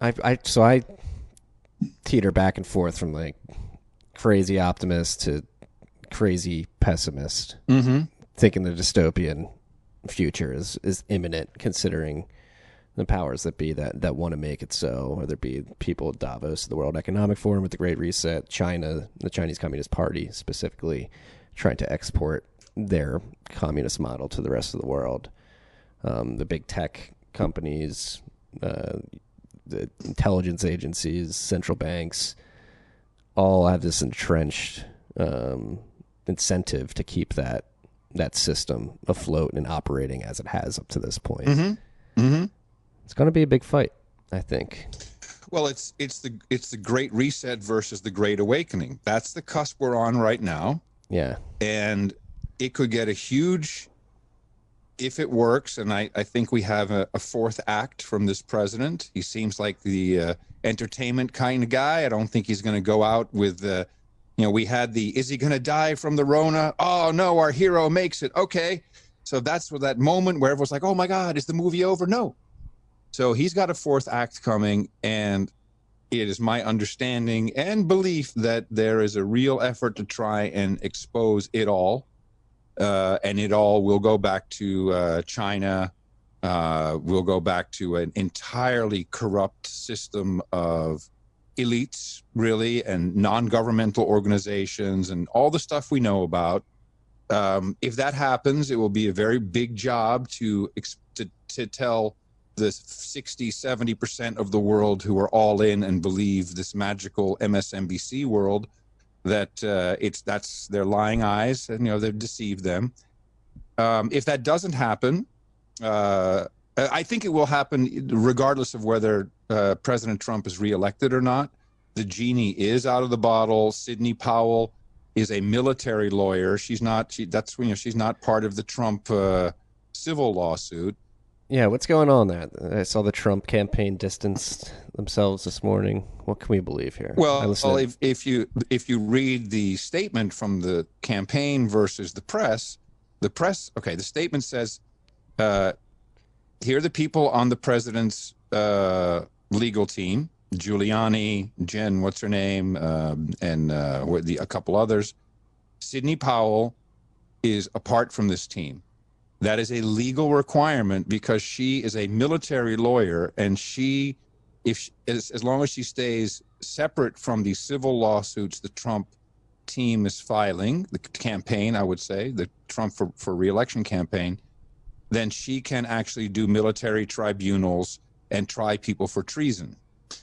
I teeter back and forth from like crazy optimist to crazy pessimist, thinking the dystopian future is imminent, considering the powers that be that want to make it so, whether it be people at Davos, the World Economic Forum with the Great Reset, China, the Chinese Communist Party specifically, trying to export their communist model to the rest of the world. The big tech companies, the intelligence agencies, central banks, all have this entrenched incentive to keep that system afloat and operating as it has up to this point. It's going to be a big fight, I think. Well, it's the Great Reset versus the Great Awakening. That's the cusp we're on right now. Yeah. And it could get a huge, if it works, and I think we have a fourth act from this president. He seems like the entertainment kind of guy. I don't think he's going to go out with the, you know, we had the, is he going to die from the Rona? Oh, no, our hero makes it. Okay. So that's where that moment where everyone's like, oh, my God, is the movie over? No. So he's got a fourth act coming, and it is my understanding and belief that there is a real effort to try and expose it all. And it all will go back to China. We'll go back to an entirely corrupt system of elites, really, and non-governmental organizations and all the stuff we know about. If that happens, it will be a very big job to tell the 60-70% of the world who are all in and believe this magical MSNBC world that that's their lying eyes, and, you know, they've deceived them. If that doesn't happen, I think it will happen regardless of whether President Trump is reelected or not. The genie is out of the bottle. Sidney Powell is a military lawyer. She's not part of the Trump civil lawsuit. Yeah, what's going on there? I saw the Trump campaign distanced themselves this morning. What can we believe here? Well, if you read the statement from the campaign versus the press, okay, the statement says, here are the people on the president's legal team, Giuliani, Jen, what's her name, and a couple others. Sidney Powell is apart from this team. That is a legal requirement because she is a military lawyer, and as long as she stays separate from the civil lawsuits the Trump team is filing, the campaign, I would say, the Trump for re-election campaign, then she can actually do military tribunals and try people for treason.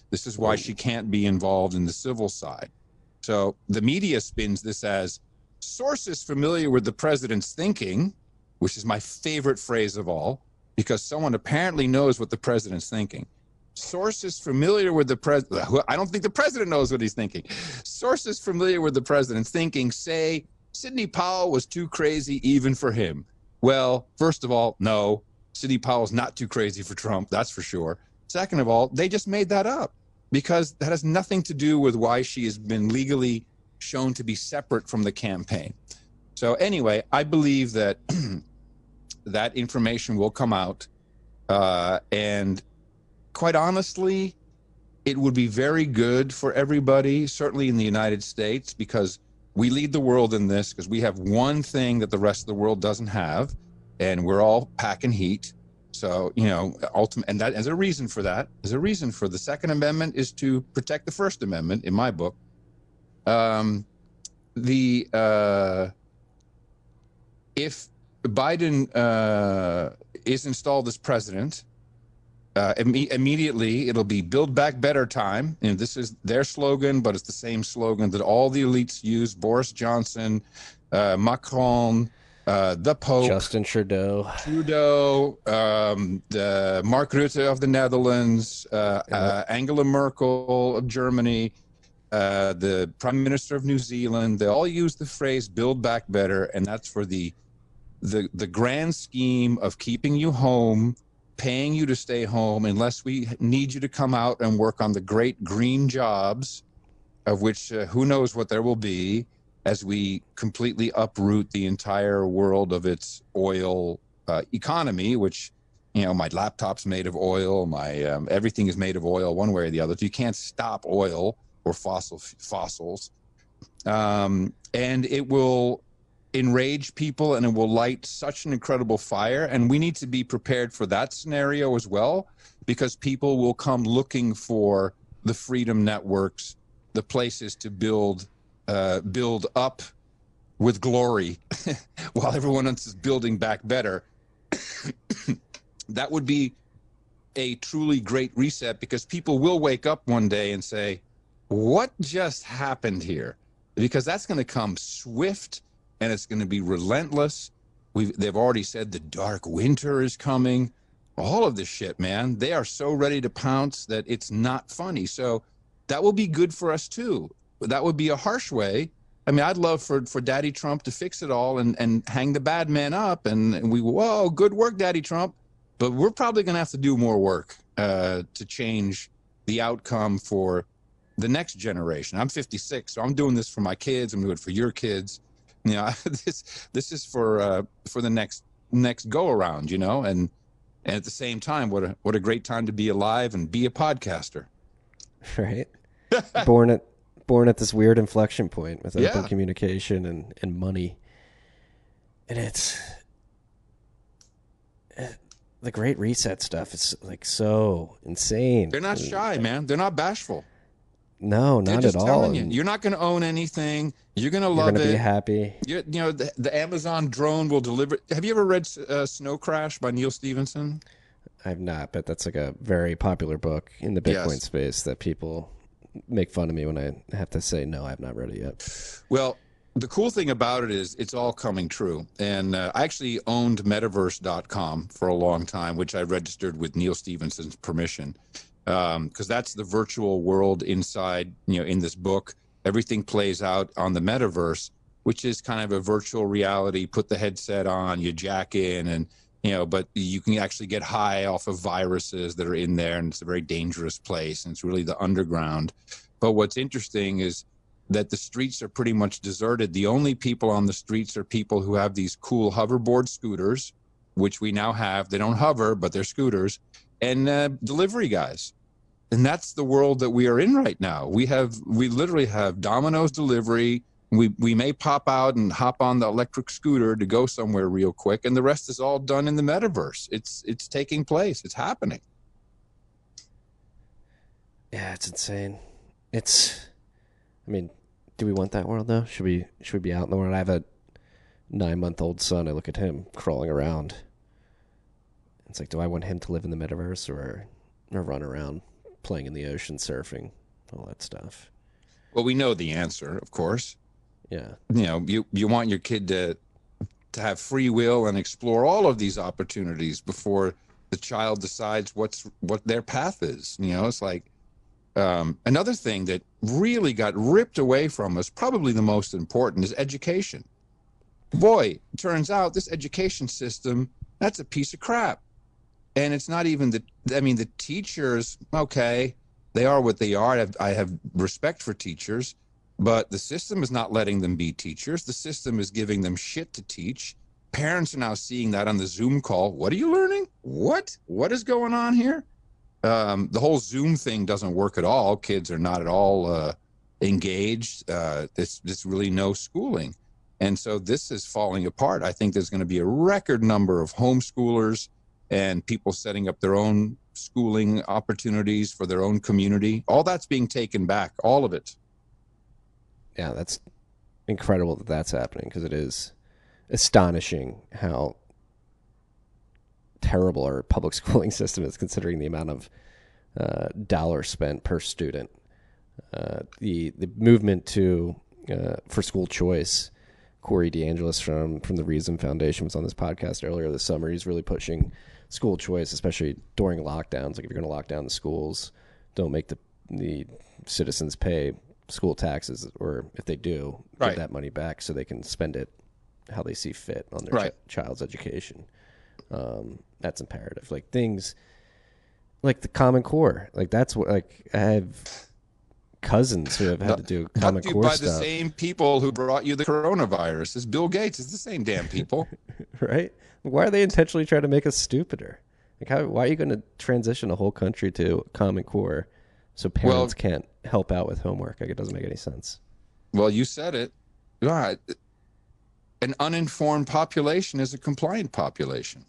This is why she can't be involved in the civil side. So the media spins this as sources familiar with the president's thinking, which is my favorite phrase of all, because someone apparently knows what the president's thinking. Sources familiar with the president, I don't think the president knows what he's thinking. Sources familiar with the president's thinking say Sidney Powell was too crazy even for him. Well, first of all, no, Sidney Powell's not too crazy for Trump, that's for sure. Second of all, they just made that up because that has nothing to do with why she has been legally shown to be separate from the campaign. So anyway, I believe that that information will come out. And quite honestly, it would be very good for everybody, certainly in the United States, because we lead the world in this, because we have one thing that the rest of the world doesn't have, and we're all packing heat. So, you know, and that, there's a reason for that. There's a reason for the Second Amendment is to protect the First Amendment, in my book. If Biden is installed as president, immediately it'll be Build Back Better time. And this is their slogan, but it's the same slogan that all the elites use. Boris Johnson, Macron, the Pope, Justin Trudeau, the Mark Rutte of the Netherlands, Angela Merkel of Germany, the Prime Minister of New Zealand. They all use the phrase "Build Back Better," and that's for the grand scheme of keeping you home, paying you to stay home, unless we need you to come out and work on the great green jobs, of which who knows what there will be, as we completely uproot the entire world of its oil economy, which, you know, my laptop's made of oil, my everything is made of oil one way or the other. So you can't stop oil or fossils. And it will enrage people, and it will light such an incredible fire. And we need to be prepared for that scenario as well, because people will come looking for the freedom networks, the places to build up with glory while everyone else is building back better. That would be a truly great reset, because people will wake up one day and say, what just happened here? Because that's going to come swift, and it's going to be relentless. They've already said the dark winter is coming. All of this shit, man. They are so ready to pounce that it's not funny. So that will be good for us too. That would be a harsh way. I mean, I'd love for Daddy Trump to fix it all and hang the bad man up, and whoa, good work, Daddy Trump. But we're probably going to have to do more work to change the outcome for the next generation. I'm 56, so I'm doing this for my kids. I'm doing it for your kids. You know, this is for the next go around. You know, and at the same time, what a great time to be alive and be a podcaster. Right. born at this weird inflection point with open communication and money. And it's the Great Reset stuff is like so insane. They're not shy, man. They're not bashful. No, not at all. You're not going to own anything. You're going to love it. You're going to be happy. You know, the Amazon drone will deliver. Have you ever read Snow Crash by Neil Stephenson? I've not, but that's like a very popular book in the Bitcoin space that people make fun of me when I have to say, no, I've not read it yet. Well, the cool thing about it is it's all coming true. And I actually owned metaverse.com for a long time, which I registered with Neil Stephenson's permission. Because that's the virtual world inside, you know, in this book. Everything plays out on the metaverse, which is kind of a virtual reality. Put the headset on, you jack in, and, you know, but you can actually get high off of viruses that are in there, and it's a very dangerous place, and it's really the underground. But what's interesting is that the streets are pretty much deserted. The only people on the streets are people who have these cool hoverboard scooters, which we now have. They don't hover, but they're scooters, and delivery guys. And that's the world that we are in right now. We literally have Domino's delivery. We may pop out and hop on the electric scooter to go somewhere real quick, and the rest is all done in the metaverse. It's taking place. It's happening. Yeah, it's insane. I mean, do we want that world though? Should we be out in the world? I have a 9-month-old son. I look at him crawling around. It's like, do I want him to live in the metaverse or run around playing in the ocean, surfing, all that stuff? Well, we know the answer, of course. Yeah. You know, you want your kid to have free will and explore all of these opportunities before the child decides what their path is. You know, it's like another thing that really got ripped away from us, probably the most important, is education. Boy, it turns out this education system, that's a piece of crap. And it's not even the teachers, okay, they are what they are. I have respect for teachers, but the system is not letting them be teachers. The system is giving them shit to teach. parents are now seeing that on the Zoom call. What are you learning? What is going on here? The whole Zoom thing doesn't work at all. Kids are not at all engaged. There's really no schooling. And so this is falling apart. I think there's going to be a record number of homeschoolers and people setting up their own schooling opportunities for their own community. All that's being taken back, all of it. Yeah, that's incredible that that's happening, because it is astonishing how terrible our public schooling system is, considering the amount of dollars spent per student. The movement to for school choice. Corey DeAngelis from the Reason Foundation was on this podcast earlier this summer. He's really pushing school choice, especially during lockdowns. Like, if you're going to lock down the schools, don't make the citizens pay school taxes, or if they do, give that money back so they can spend it how they see fit on their child's education. That's imperative. Like, things like the Common Core, like that's what, like, I have cousins who have had to do Common Core by stuff. The same people who brought you the coronavirus. It's Bill Gates. It's the same damn people. Right? Why are they intentionally trying to make us stupider? Like, why are you going to transition a whole country to Common Core so parents can't help out with homework? Like, it doesn't make any sense. Well, you said it. Right. An uninformed population is a compliant population.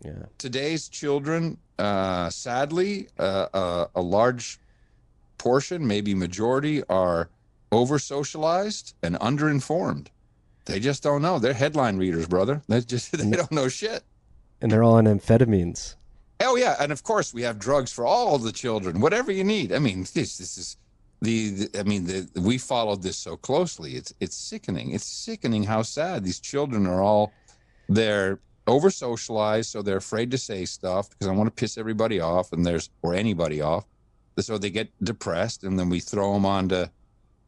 Yeah. Today's children, sadly, a large portion, maybe majority, are over-socialized and under-informed. They just don't know. They're headline readers, brother. They don't know shit. And they're all on amphetamines. Oh, yeah. And, of course, we have drugs for all the children, whatever you need. I mean, this is we followed this so closely. It's sickening. It's sickening how sad these children are all. They're over-socialized, so they're afraid to say stuff because I want to piss everybody off or anybody off. So they get depressed, and then we throw them onto,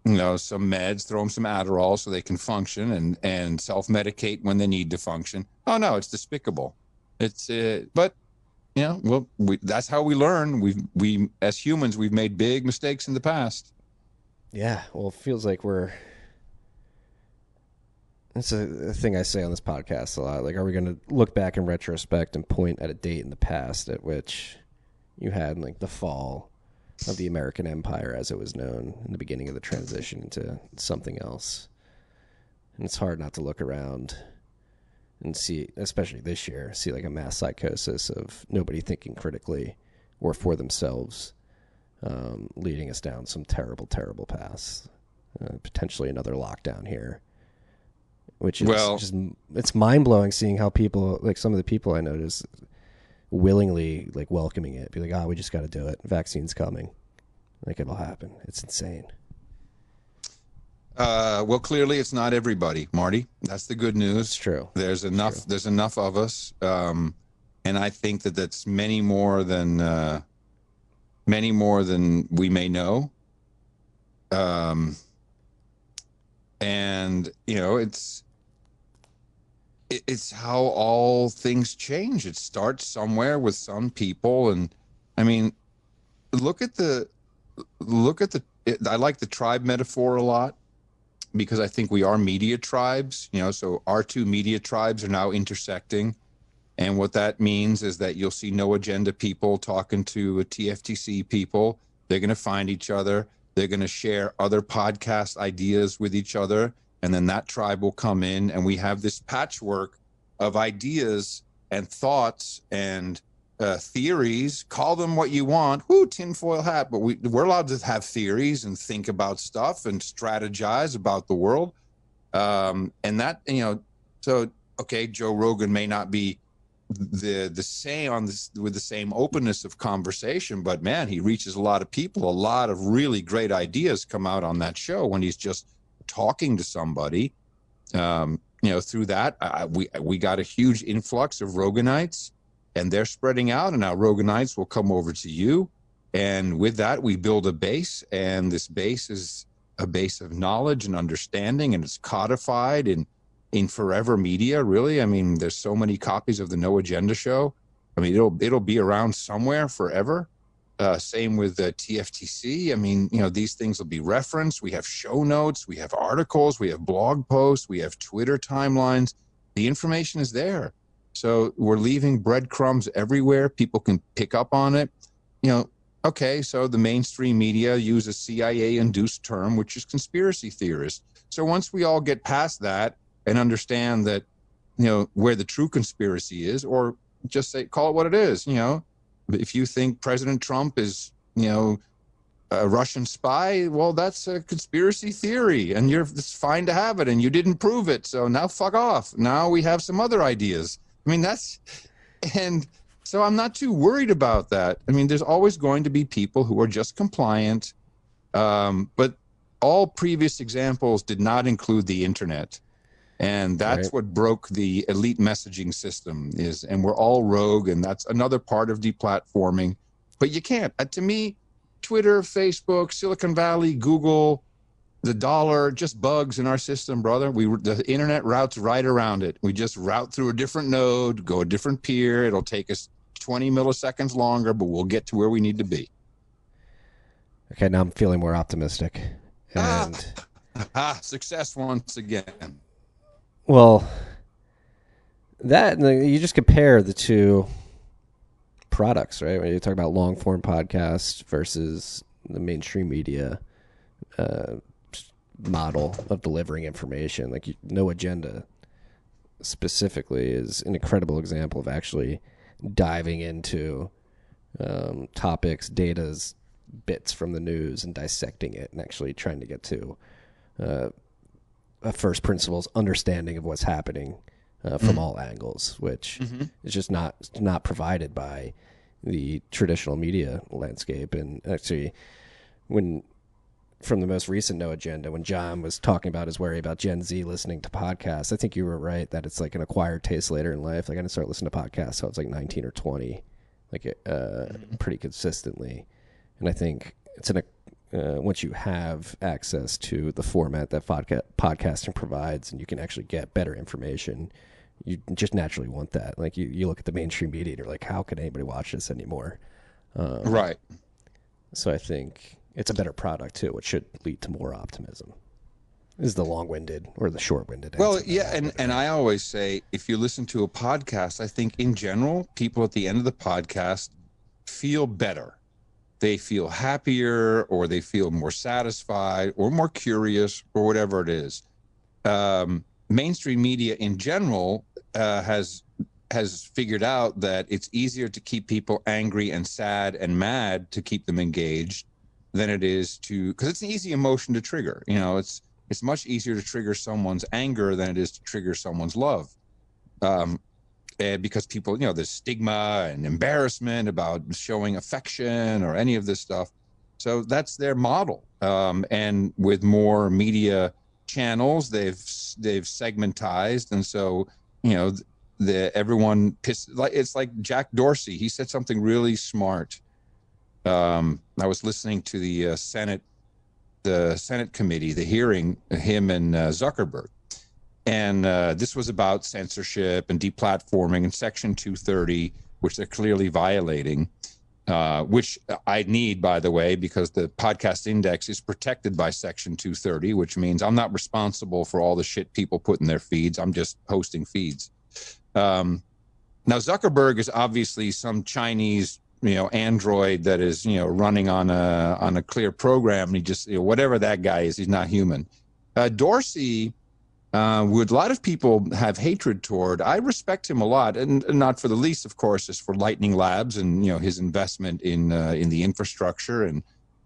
some meds, throw them some Adderall so they can function and self-medicate when they need to function. Oh, no, it's despicable. But, that's how we learn. We as humans, we've made big mistakes in the past. Yeah, well, it feels like it's a thing I say on this podcast a lot. Like, are we going to look back in retrospect and point at a date in the past at which you had, like, the fall of the American Empire as it was known, in the beginning of the transition into something else? And it's hard not to look around and see, especially this year, see like a mass psychosis of nobody thinking critically or for themselves, leading us down some terrible, terrible paths. Potentially another lockdown here, which is just, it's mind-blowing seeing how people, like some of the people I notice, willingly like welcoming it, be like, we just got to do it, vaccine's coming, like it'll happen. It's insane. Well, clearly it's not everybody, Marty. That's the good news. It's true. There's enough of us, and I think that's many more than we may know. And it's how all things change. It starts somewhere with some people, and I mean, look at the. I like the tribe metaphor a lot, because I think we are media tribes. So our two media tribes are now intersecting, and what that means is that you'll see no agenda people talking to TFTC people. They're going to find each other. They're going to share other podcast ideas with each other. And then that tribe will come in, and we have this patchwork of ideas and thoughts and theories. Call them what you want. Tinfoil hat. But we're allowed to have theories and think about stuff and strategize about the world. And that, so, okay, Joe Rogan may not be the same on this with the same openness of conversation, but man, he reaches a lot of people. A lot of really great ideas come out on that show when he's just talking to somebody. Through that, we got a huge influx of Roganites, and they're spreading out, and now Roganites will come over to you, and with that we build a base, and this base is a base of knowledge and understanding, and it's codified in forever media. Really, I mean, there's so many copies of the No Agenda show. I mean, it'll be around somewhere forever. Same with the TFTC. I mean, these things will be referenced. We have show notes, we have articles, we have blog posts, we have Twitter timelines. The information is there. So we're leaving breadcrumbs everywhere. People can pick up on it. Okay, so the mainstream media use a CIA-induced term, which is conspiracy theorists. So once we all get past that and understand that, where the true conspiracy is, or just call it what it is, if you think President Trump is, a Russian spy, well, that's a conspiracy theory, and it's fine to have it, and you didn't prove it, so now fuck off. Now we have some other ideas. And so I'm not too worried about that. There's always going to be people who are just compliant, but all previous examples did not include the internet. And that's what broke the elite messaging system and we're all rogue, and that's another part of deplatforming. But you can't. To me, Twitter, Facebook, Silicon Valley, Google, the dollar, just bugs in our system, brother. The internet routes right around it. We just route through a different node, go a different peer. It'll take us 20 milliseconds longer, but we'll get to where we need to be. Okay, now I'm feeling more optimistic. And success once again. Well, that you just compare the two products, right? When you talk about long form podcasts versus the mainstream media model of delivering information, like No Agenda specifically is an incredible example of actually diving into topics, data's bits from the news and dissecting it and actually trying to get to a first principles understanding of what's happening from all angles, which is just not provided by the traditional media landscape. And actually, from the most recent No Agenda, when John was talking about his worry about Gen Z listening to podcasts, I think you were right that it's like an acquired taste later in life. Like I didn't start listening to podcasts so I was like 19 or 20, pretty consistently. And I think it's once you have access to the format that podcasting provides and you can actually get better information, you just naturally want that. Like you look at the mainstream media and you're like, how can anybody watch this anymore? Right. So I think it's a better product too, which should lead to more optimism. Is the long-winded or the short-winded answer? Well, yeah, and I always say, if you listen to a podcast, I think in general, people at the end of the podcast feel better. They feel happier, or they feel more satisfied, or more curious, or whatever it is. Mainstream media in general has figured out that it's easier to keep people angry and sad and mad to keep them engaged than it is because it's an easy emotion to trigger. It's much easier to trigger someone's anger than it is to trigger someone's love. Because people, there's stigma and embarrassment about showing affection or any of this stuff. So that's their model. And with more media channels, they've segmentized. And so, everyone it's like Jack Dorsey. He said something really smart. I was listening to the Senate committee, the hearing, him and Zuckerberg. And this was about censorship and deplatforming and Section 230, which they're clearly violating, which I need, by the way, because the podcast index is protected by Section 230, which means I'm not responsible for all the shit people put in their feeds. I'm just hosting feeds. Now, Zuckerberg is obviously some Chinese, android that is, running on a clear program. And he just, whatever that guy is, he's not human. Dorsey, would a lot of people have hatred toward. I respect him a lot, and not for the least, of course, is for Lightning Labs and his investment in the infrastructure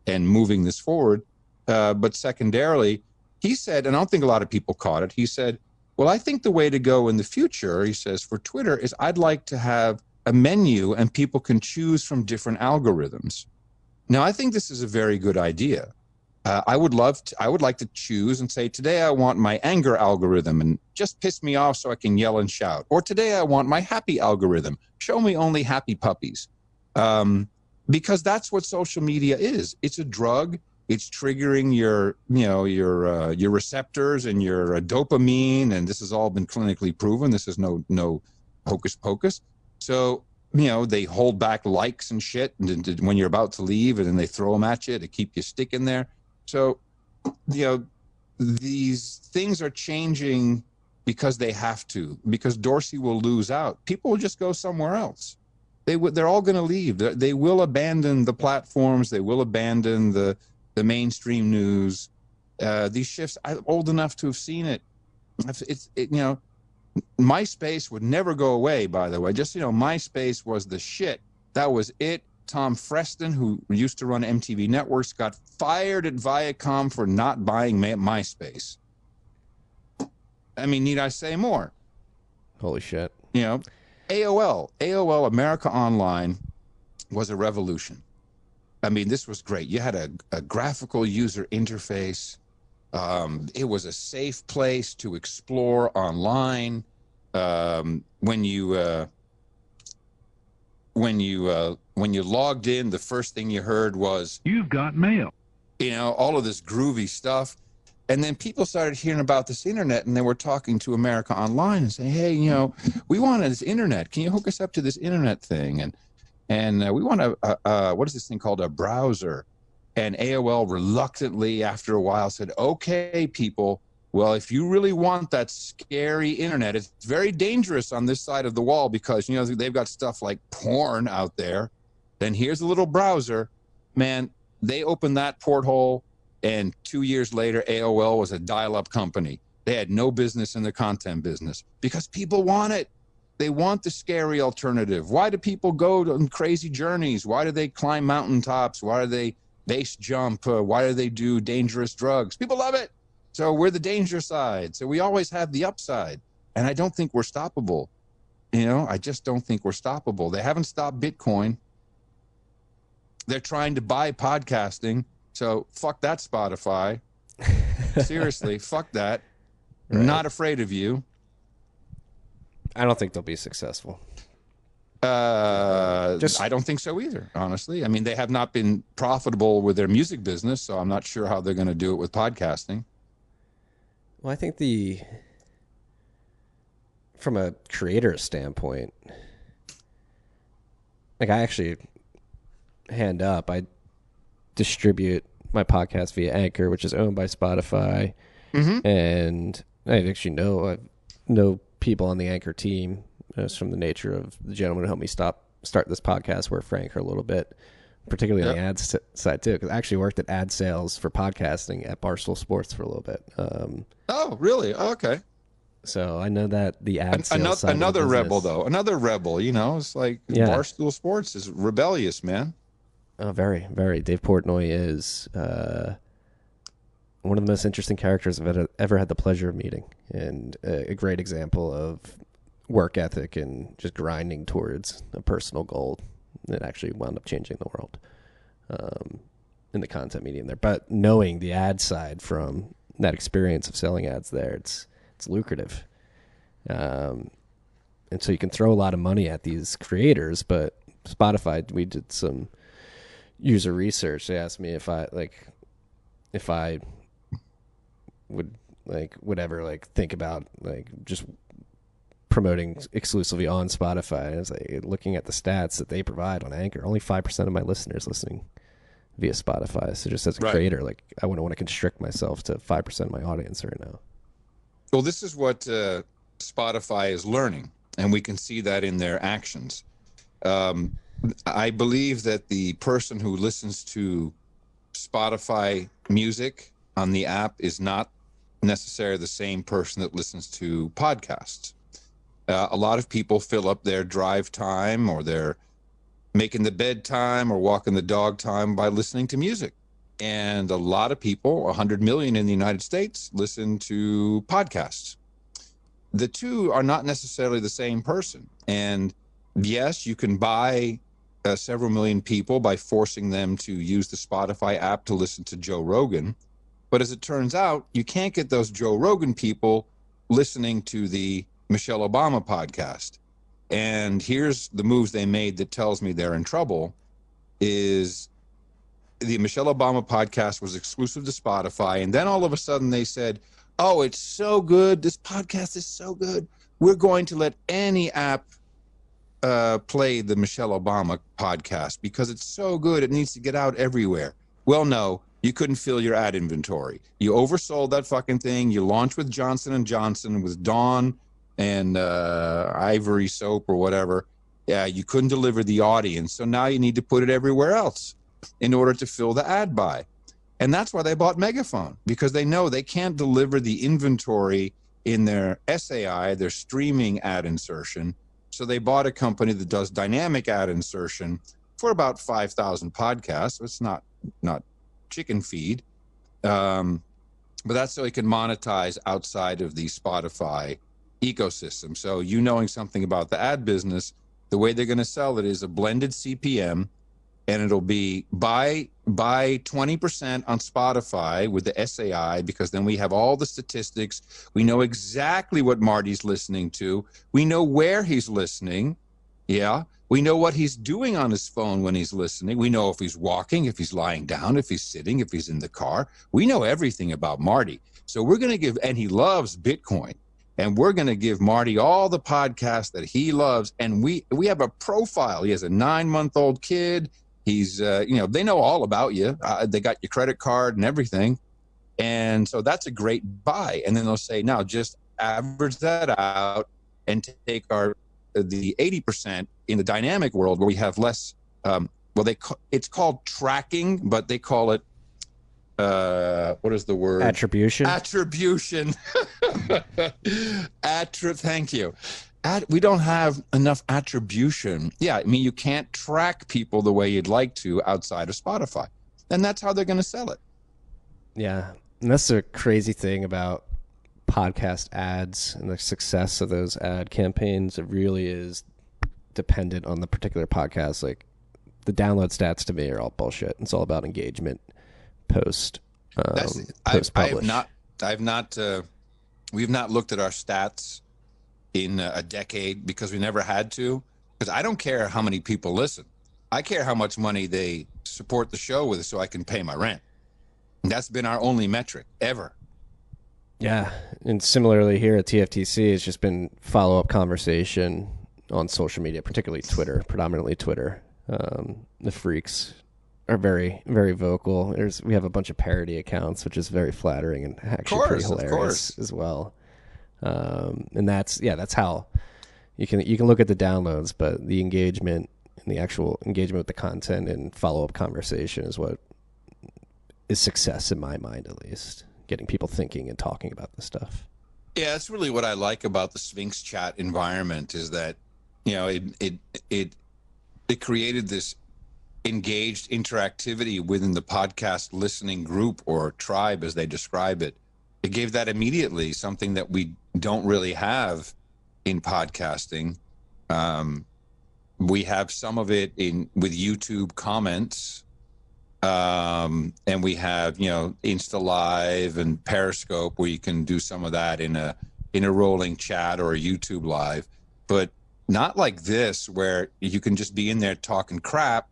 and moving this forward. But secondarily, he said, and I don't think a lot of people caught it. He said, "Well, I think the way to go in the future," he says, "for Twitter is I'd like to have a menu and people can choose from different algorithms." Now, I think this is a very good idea. I would like to choose and say, today I want my anger algorithm and just piss me off so I can yell and shout. Or today I want my happy algorithm. Show me only happy puppies. Because that's what social media is. It's a drug. It's triggering your receptors and your dopamine. And this has all been clinically proven. This is no hocus pocus. So, they hold back likes and shit when you're about to leave, and then they throw them at you to keep you sticking there. So, these things are changing, because they have to, because Dorsey will lose out. People will just go somewhere else. They're all going to leave. They will abandon the platforms. They will abandon the mainstream news. These shifts, I'm old enough to have seen it. MySpace would never go away, by the way. Just, MySpace was the shit. That was it. Tom Freston, who used to run MTV Networks, got fired at Viacom for not buying MySpace. I mean, need I say more? Holy shit. AOL, America Online, was a revolution. I mean, this was great. You had a graphical user interface. It was a safe place to explore online. When you logged in, the first thing you heard was, "You've got mail." All of this groovy stuff. And then people started hearing about this internet, and they were talking to America Online and saying, "Hey, we want this internet. Can you hook us up to this internet thing? And we want what is this thing called, a browser?" And AOL reluctantly, after a while, said, "Okay, people, well, if you really want that scary internet, it's very dangerous on this side of the wall because, they've got stuff like porn out there. Then here's a little browser." Man, they opened that porthole, and 2 years later, AOL was a dial-up company. They had no business in the content business because people want it. They want the scary alternative. Why do people go on crazy journeys? Why do they climb mountaintops? Why do they base jump? Why do they do dangerous drugs? People love it. So we're the danger side. So we always have the upside. And I don't think we're stoppable. I just don't think we're stoppable. They haven't stopped Bitcoin. They're trying to buy podcasting. So fuck that, Spotify. Seriously, fuck that. Right. Not afraid of you. I don't think they'll be successful. I don't think so either, honestly. I mean, they have not been profitable with their music business, so I'm not sure how they're going to do it with podcasting. Well, I think from a creator standpoint, like I actually, hand up, I distribute my podcast via Anchor, which is owned by Spotify. Mm-hmm. And I actually know people on the Anchor team, just from the nature of the gentleman who helped me start this podcast, work for Anchor a little bit, particularly on the ads side too, because I actually worked at ad sales for podcasting at Barstool Sports for a little bit. Oh, really? Oh, okay. So I know that the ad sales side another of the rebel though, another rebel. It's like Barstool Sports is rebellious, man. Oh, very, very. Dave Portnoy is one of the most interesting characters I've ever had the pleasure of meeting, and a great example of work ethic and just grinding towards a personal goal that actually wound up changing the world in the content medium there. But knowing the ad side from that experience of selling ads there, it's lucrative. And so you can throw a lot of money at these creators, but Spotify, we did some user research. They asked me if I would ever think about just promoting exclusively on Spotify. And I was looking at the stats that they provide on Anchor, only 5% of my listeners listening via Spotify. So just as a creator, I wouldn't want to constrict myself to 5% of my audience right now. Well, this is what Spotify is learning, and we can see that in their actions. I believe that the person who listens to Spotify music on the app is not necessarily the same person that listens to podcasts. A lot of people fill up their drive time or their making the bed time or walking the dog time by listening to music. And a lot of people, 100 million in the United States, listen to podcasts. The two are not necessarily the same person. And yes, you can buy several million people by forcing them to use the Spotify app to listen to Joe Rogan. But as it turns out, you can't get those Joe Rogan people listening to the Michelle Obama podcast. And here's the moves they made that tells me they're in trouble is the Michelle Obama podcast was exclusive to Spotify. And then all of a sudden they said, oh, it's so good. This podcast is so good. We're going to let any app play the Michelle Obama podcast because it's so good. It needs to get out everywhere. Well, no, you couldn't fill your ad inventory. You oversold that fucking thing. You launched with Johnson & Johnson, with Dawn and Ivory soap or whatever. Yeah, you couldn't deliver the audience. So now you need to put it everywhere else in order to fill the ad buy. And that's why they bought Megaphone, because they know they can't deliver the inventory in their SAI, their streaming ad insertion. So they bought a company that does dynamic ad insertion for about 5,000 podcasts. So it's not chicken feed. But that's so it can monetize outside of the Spotify ecosystem. So you knowing something about the ad business, the way they're going to sell it is a blended CPM, and it'll be buy 20% on Spotify with the SAI, because then we have all the statistics. We know exactly what Marty's listening to. We know where he's listening. Yeah. We know what he's doing on his phone when he's listening. We know if he's walking, if he's lying down, if he's sitting, if he's in the car. We know everything about Marty. So we're going to give, and he loves Bitcoin. And we're going to give Marty all the podcasts that he loves. And we have a profile. He has a 9-month-old kid. He's, they know all about you. They got your credit card and everything. And so that's a great buy. And then they'll say, now just average that out and take the 80% in the dynamic world where we have less, it's called tracking, but they call it, what is the word? Attribution. Thank you. We don't have enough attribution. Yeah, I mean, you can't track people the way you'd like to outside of Spotify. And that's how they're going to sell it. Yeah. And that's the crazy thing about podcast ads and the success of those ad campaigns. It really is dependent on the particular podcast. Like, the download stats to me are all bullshit. It's all about engagement post publish. We've not looked at our stats in a decade because we never had to, because I don't care how many people listen. I care how much money they support the show with so I can pay my rent. And that's been our only metric ever. Yeah. And similarly here at TFTC, it's just been follow-up conversation on social media, particularly Twitter, predominantly Twitter. The freaks are very, very vocal. We have a bunch of parody accounts, which is very flattering and actually pretty hilarious as well. And that's how you can look at the downloads, but the engagement and the actual engagement with the content and follow-up conversation is what is success in my mind, at least. Getting people thinking and talking about this stuff. Yeah, that's really what I like about the Sphinx chat environment, is that, it created this engaged interactivity within the podcast listening group, or tribe as they describe it. It gave that immediately, something that we don't really have in podcasting. We have some of it with YouTube comments, and we have Insta Live and Periscope, where you can do some of that in a rolling chat or a YouTube Live, but not like this, where you can just be in there talking crap.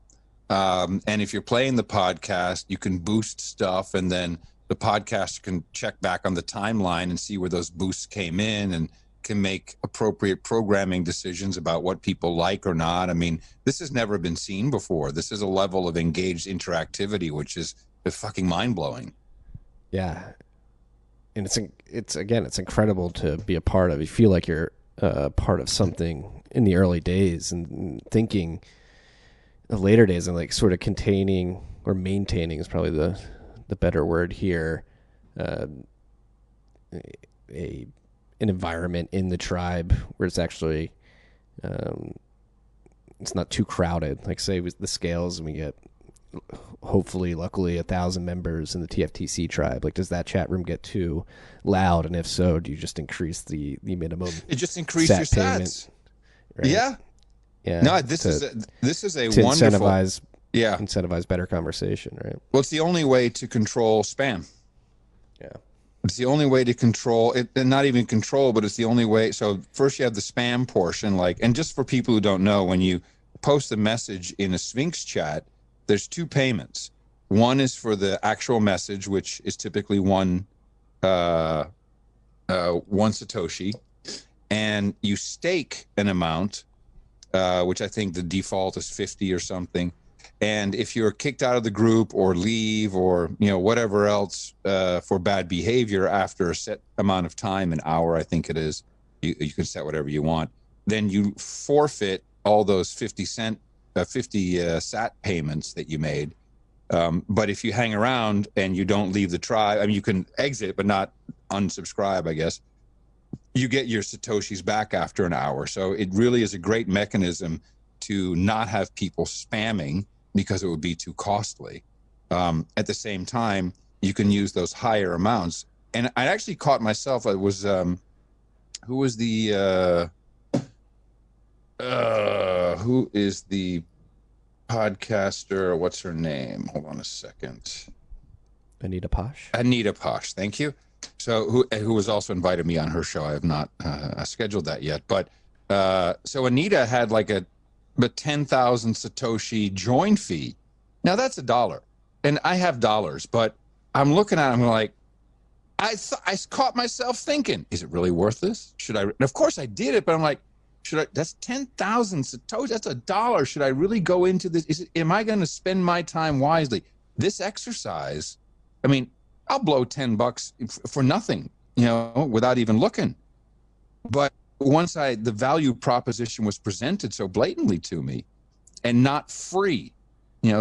And if you're playing the podcast, you can boost stuff, and then the podcaster can check back on the timeline and see where those boosts came in, and can make appropriate programming decisions about what people like or not. I mean, this has never been seen before. This is a level of engaged interactivity, which is fucking mind-blowing. Yeah. And it's incredible to be a part of. You feel like you're part of something in the early days, and thinking the later days, and like sort of containing or maintaining is probably the better word here, an environment in the tribe where it's actually it's not too crowded. Like, say with the scales, and we get hopefully, luckily, 1,000 members in the TFTC tribe. Like, does that chat room get too loud? And if so, do you just increase the minimum? It just increase your stats. Right? Yeah. No, this is a to wonderful incentivize better conversation, right? Well, it's the only way to control spam. Yeah. It's the only way to control it, and not even control, but it's the only way. So first you have the spam portion, and just for people who don't know, when you post a message in a Sphinx chat, there's two payments. One is for the actual message, which is typically one Satoshi, and you stake an amount, which I think the default is 50 or something. And if you're kicked out of the group or leave or, whatever else for bad behavior after a set amount of time, an hour, I think it is, you can set whatever you want, then you forfeit all those 50 sat payments that you made. But if you hang around and you don't leave the tribe, I mean, you can exit, but not unsubscribe, I guess. You get your Satoshis back after an hour. So it really is a great mechanism to not have people spamming because it would be too costly. At the same time, you can use those higher amounts. And I actually caught myself, it was, who is the podcaster? What's her name? Hold on a second. Anita Posh. Anita Posh, thank you. So who has also invited me on her show. I have not scheduled that yet. But so Anita had like a 10,000 Satoshi join fee. Now that's $1. And I have dollars, but I'm looking at it, I'm like, I caught myself thinking, is it really worth this? Should I? And of course I did it, but I'm like, should I? That's 10,000 Satoshi. That's $1. Should I really go into this? Am I going to spend my time wisely? This exercise, I mean, I'll blow $10 for nothing, without even looking. But once the value proposition was presented so blatantly to me, and not free,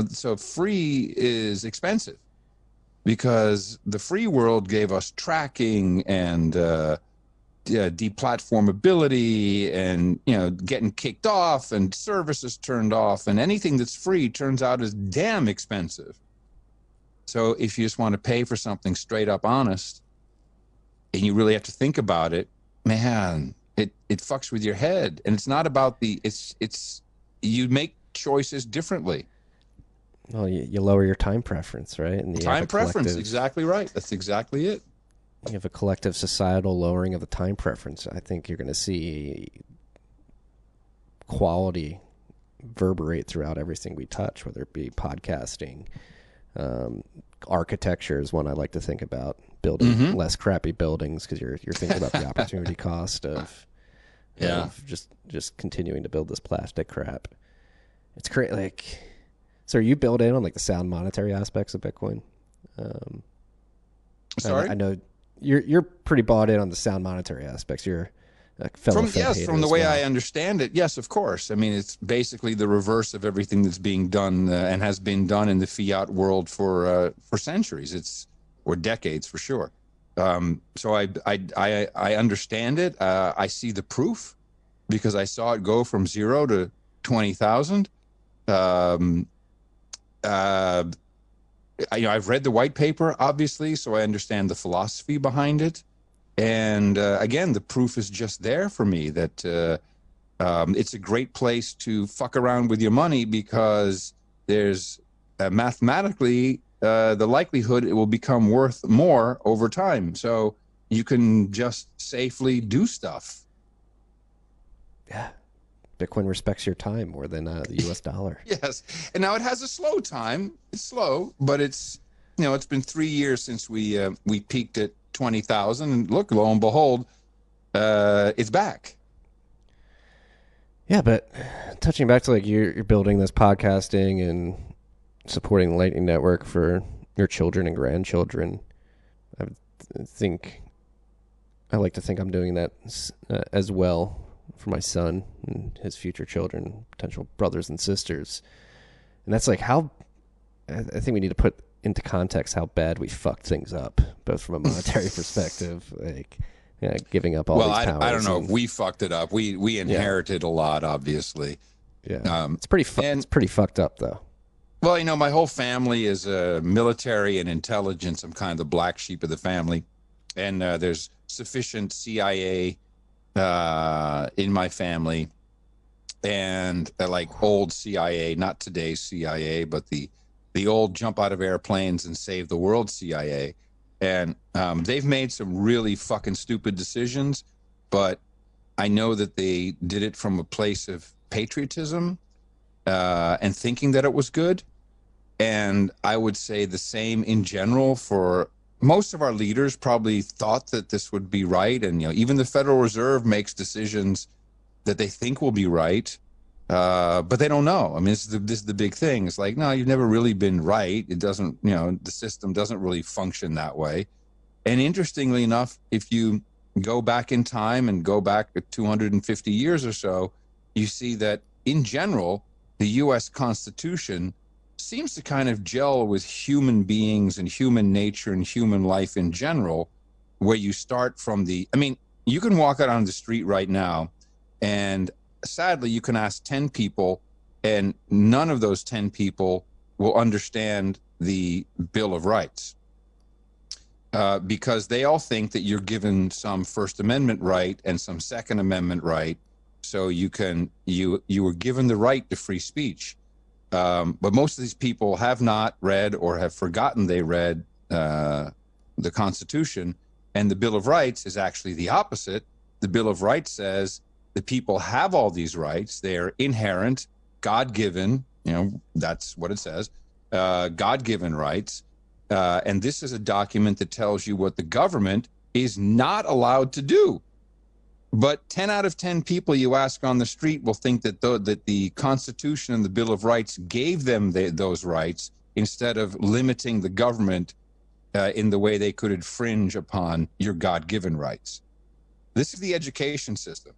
so free is expensive, because the free world gave us tracking and deplatformability and getting kicked off and services turned off, and anything that's free turns out as damn expensive. So if you just want to pay for something straight up honest, and you really have to think about it, man, it fucks with your head. And it's not about it's you make choices differently. Well, you lower your time preference, right? And time preference, exactly right. That's exactly it. You have a collective societal lowering of the time preference. I think you're going to see quality reverberate throughout everything we touch, whether it be podcasting. Architecture is one I like to think about. Building less crappy buildings, because you're thinking about the opportunity cost of just continuing to build this plastic crap. It's great. Like, so are you built in on like the sound monetary aspects of Bitcoin? Sorry, I know you're pretty bought in on the sound monetary aspects. You're a fellow from the way I understand it, yes, of course. I mean, it's basically the reverse of everything that's being done and has been done in the fiat world for centuries. Or decades for sure. So I understand it. I see the proof because I saw it go from 0 to 20,000. I've read the white paper, obviously, so I understand the philosophy behind it. And again, the proof is just there for me that it's a great place to fuck around with your money, because there's mathematically the likelihood it will become worth more over time. So you can just safely do stuff. Yeah. Bitcoin respects your time more than the US dollar. Yes. And now it has a slow time. It's slow, but it's been 3 years since we peaked at 20,000, and look, lo and behold, it's back. Yeah, but touching back to like you're building this podcasting and supporting the Lightning Network for your children and grandchildren. I like to think I'm doing that as well for my son and his future children, potential brothers and sisters. And that's like how I think we need to put into context how bad we fucked things up, both from a monetary perspective, like giving up all these powers. I don't know if we fucked it up. We inherited a lot, obviously. Yeah, it's pretty fucked up though. Well, my whole family is military and intelligence. I'm kind of the black sheep of the family. And there's sufficient CIA in my family. And like old CIA, not today's CIA, but the old jump out of airplanes and save the world CIA. And they've made some really fucking stupid decisions. But I know that they did it from a place of patriotism and thinking that it was good. And I would say the same in general for most of our leaders probably thought that this would be right. And, even the Federal Reserve makes decisions that they think will be right. But they don't know. I mean, this is the big thing. It's like, no, you've never really been right. It doesn't, the system doesn't really function that way. And interestingly enough, if you go back in time and go back 250 years or so, you see that in general, the U.S. Constitution seems to kind of gel with human beings and human nature and human life in general, where you start from you can walk out on the street right now, and sadly, you can ask 10 people, and none of those 10 people will understand the Bill of Rights. Because they all think that you're given some First Amendment right and some Second Amendment right, so you were given the right to free speech. But most of these people have not read or have forgotten they read the Constitution, and the Bill of Rights is actually the opposite. The Bill of Rights says the people have all these rights. They are inherent, God-given. That's what it says. God-given rights. And this is a document that tells you what the government is not allowed to do. But 10 out of 10 people you ask on the street will think that the Constitution and the Bill of Rights gave them those rights instead of limiting the government in the way they could infringe upon your God-given rights. This is the education system.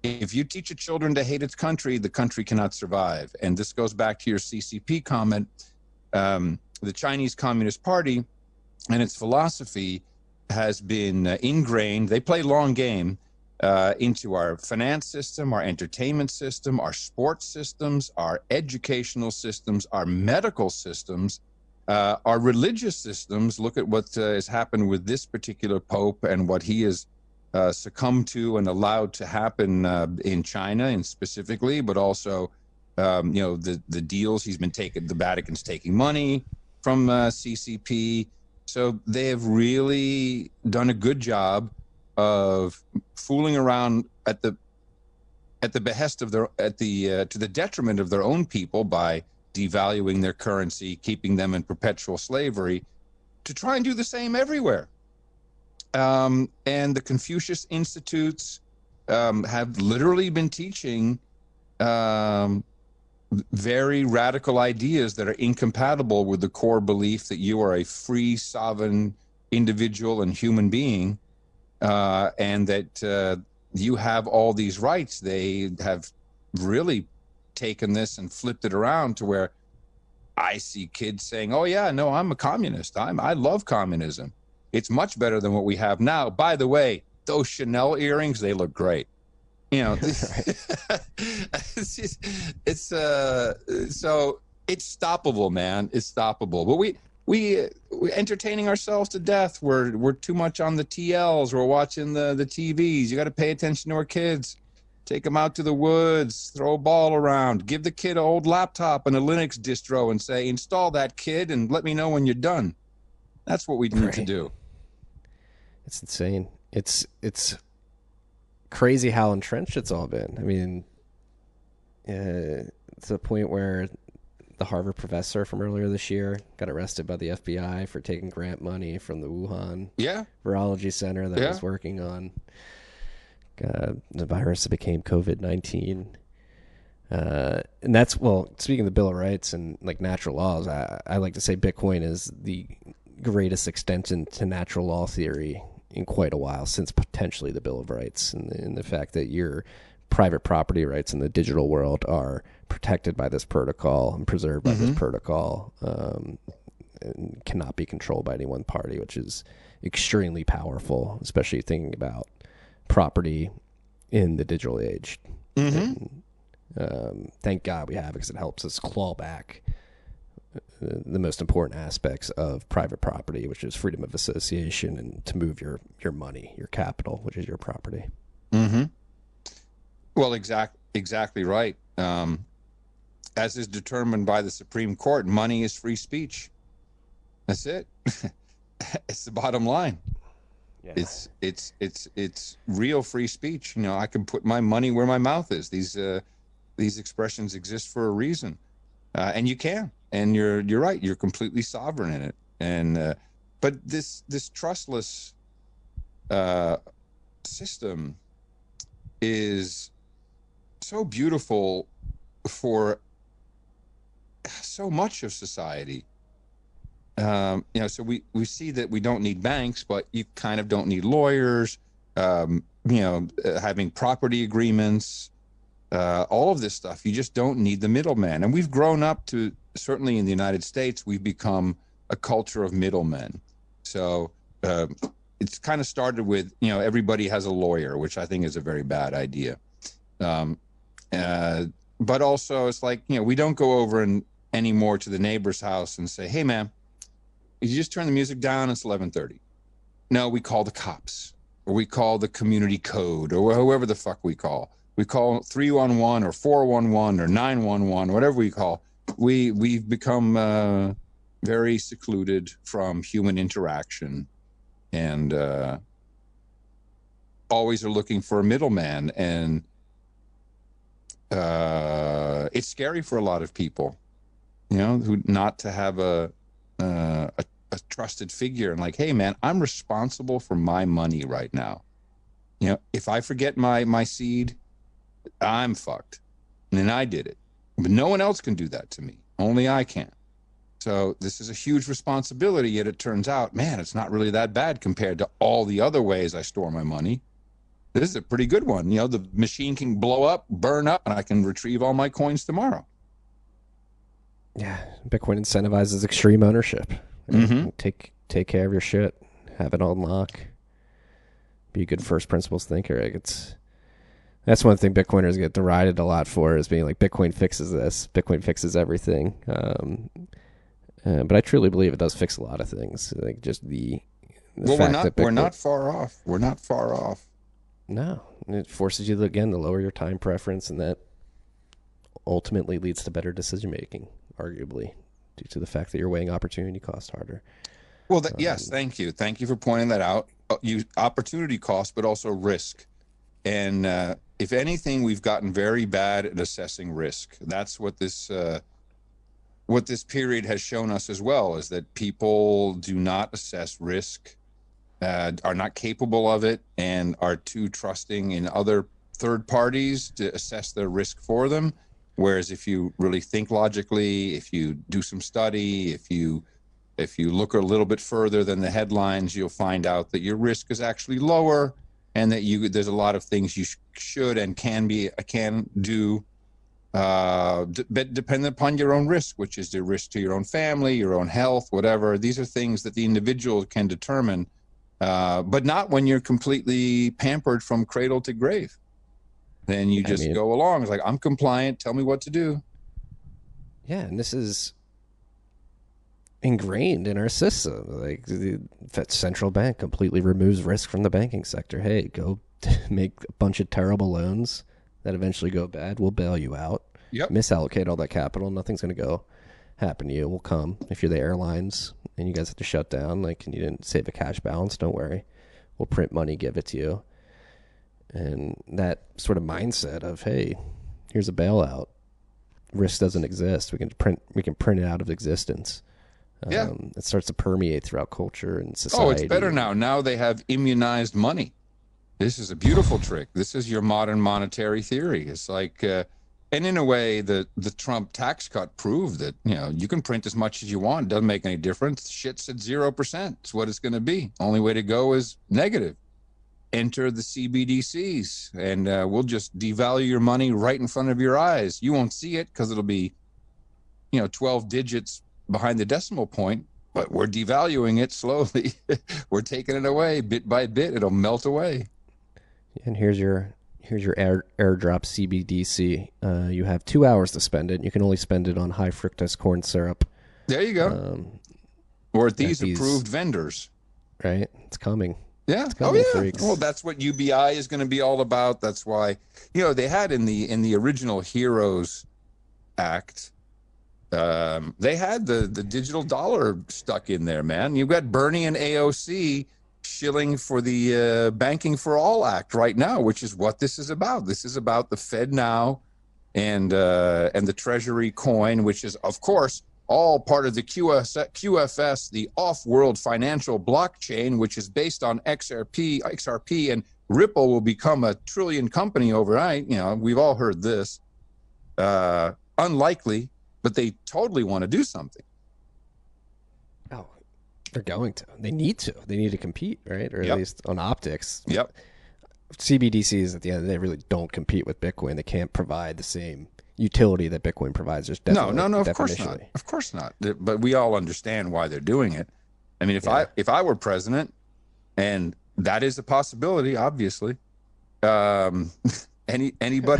If you teach your children to hate its country, the country cannot survive. And this goes back to your CCP comment. The Chinese Communist Party and its philosophy has been ingrained. They play long game into our finance system, our entertainment system, our sports systems, our educational systems, our medical systems, our religious systems. Look at what has happened with this particular Pope and what he has succumbed to and allowed to happen in China, and specifically, but also, the deals he's been taking. The Vatican's taking money from CCP. So they have really done a good job of fooling around at the behest of to the detriment of their own people by devaluing their currency, keeping them in perpetual slavery, to try and do the same everywhere. And the Confucius Institutes have literally been teaching very radical ideas that are incompatible with the core belief that you are a free, sovereign individual and human being, and that you have all these rights. They have really taken this and flipped it around to where I see kids saying, "Oh yeah, no, I'm a communist. I love communism. It's much better than what we have now. By the way, those Chanel earrings, they look great." So it's stoppable, man. It's stoppable. But we're entertaining ourselves to death. We're too much on the TLs. We're watching the TVs. You got to pay attention to our kids. Take them out to the woods. Throw a ball around. Give the kid an old laptop and a Linux distro and say, "Install that, kid, and let me know when you're done." That's what we need to do. It's insane. It's crazy how entrenched it's all been. I mean, it's a point where the Harvard professor from earlier this year got arrested by the FBI for taking grant money from the Wuhan virology center that was working on the virus that became COVID-19. And that's, well, speaking of the Bill of Rights and like natural laws, I like to say Bitcoin is the greatest extension to natural law theory in quite a while, since potentially the Bill of Rights, and the fact that your private property rights in the digital world are protected by this protocol and preserved by this protocol, and cannot be controlled by any one party, which is extremely powerful, especially thinking about property in the digital age. And, thank God we have it, because it helps us claw back the most important aspects of private property, which is freedom of association and to move your money, your capital, which is your property. Well, exactly right. As is determined by the Supreme Court, money is free speech. That's it. It's the bottom line. Yeah. It's real free speech. I can put my money where my mouth is. These expressions exist for a reason, and you can. And you're right. You're completely sovereign in it. And but this trustless system is so beautiful for so much of society. So we see that we don't need banks, but you kind of don't need lawyers, having property agreements, all of this stuff. You just don't need the middleman. And we've grown up to, certainly in the United States, we've become a culture of middlemen. So it's kind of started with, everybody has a lawyer, which I think is a very bad idea. But also it's like, we don't go over anymore to the neighbor's house and say, hey, man, you just turn the music down, it's 11:30. No, we call the cops, or we call the community code, or whoever the fuck we call. We call 311 or 411 or 911, whatever we call. We've become very secluded from human interaction, and always are looking for a middleman. And it's scary for a lot of people, who not to have a trusted figure and like, hey man, I'm responsible for my money right now. If I forget my seed, I'm fucked. And then I did it. But no one else can do that to me. Only I can. So this is a huge responsibility, yet it turns out, man, it's not really that bad compared to all the other ways I store my money. This is a pretty good one. The machine can blow up, burn up, and I can retrieve all my coins tomorrow. Yeah, Bitcoin incentivizes extreme ownership. Mm-hmm. Take care of your shit. Have it on lock. Be a good first principles thinker. That's one thing Bitcoiners get derided a lot for, is being like, Bitcoin fixes this. Bitcoin fixes everything. But I truly believe it does fix a lot of things. Like just the fact that we're not far off. We're not far off. No, it forces you to lower your time preference, and that ultimately leads to better decision making, arguably, due to the fact that you're weighing opportunity cost harder. Well, yes, thank you. Thank you for pointing that out. Opportunity cost, but also risk. And if anything, we've gotten very bad at assessing risk. That's what this period has shown us as well, is that people do not assess risk, are not capable of it, and are too trusting in other third parties to assess their risk for them. Whereas if you really think logically, if you do some study, if you look a little bit further than the headlines, you'll find out that your risk is actually lower, and that there's a lot of things you should and can do, dependent upon your own risk, which is the risk to your own family, your own health, whatever. These are things that the individual can determine, but not when you're completely pampered from cradle to grave. Then you just go along. It's like, I'm compliant. Tell me what to do. Yeah, and this is ingrained in our system. Like the central bank completely removes risk from the banking sector. Hey, go make a bunch of terrible loans that eventually go bad. We'll bail you out. Yep. Misallocate all that capital. Nothing's going to happen to you. We'll come. If you're the airlines and you guys have to shut down, and you didn't save a cash balance, don't worry. We'll print money, give it to you. And that sort of mindset of, hey, here's a bailout. Risk doesn't exist. We can print it out of existence. Yeah. It starts to permeate throughout culture and society. Oh, it's better now. Now they have immunized money. This is a beautiful trick. This is your modern monetary theory. It's like, and in a way, the Trump tax cut proved that, you can print as much as you want. It doesn't make any difference. Shit's at 0%. It's what it's going to be. Only way to go is negative. Enter the CBDCs, and we'll just devalue your money right in front of your eyes. You won't see it because it'll be, 12 digits behind the decimal point, but we're devaluing it slowly. We're taking it away bit by bit. It'll melt away. And here's your airdrop CBDC. You have 2 hours to spend it. You can only spend it on high fructose corn syrup. There you go. Or at these approved vendors. Right? It's coming. Yeah. It's coming, freaks. Well, that's what UBI is going to be all about. That's why, they had in the original Heroes Act, they had the digital dollar stuck in there, man. You've got Bernie and AOC shilling for the Banking for All Act right now, which is what this is about. This is about the Fed now and the Treasury coin, which is, of course, all part of the QFS, the off-world financial blockchain, which is based on XRP, and Ripple will become a trillion company overnight. We've all heard this. Unlikely, but they totally want to do something. Oh, they're going to. They need to. They need to compete, right? Or Yep. at least on optics. Yep. CBDCs at the end of the day really don't compete with Bitcoin. They can't provide the same utility that Bitcoin provides. There's definitely No, of course not. Of course not. But we all understand why they're doing it. I mean, if I were president, and that is a possibility, obviously, anybody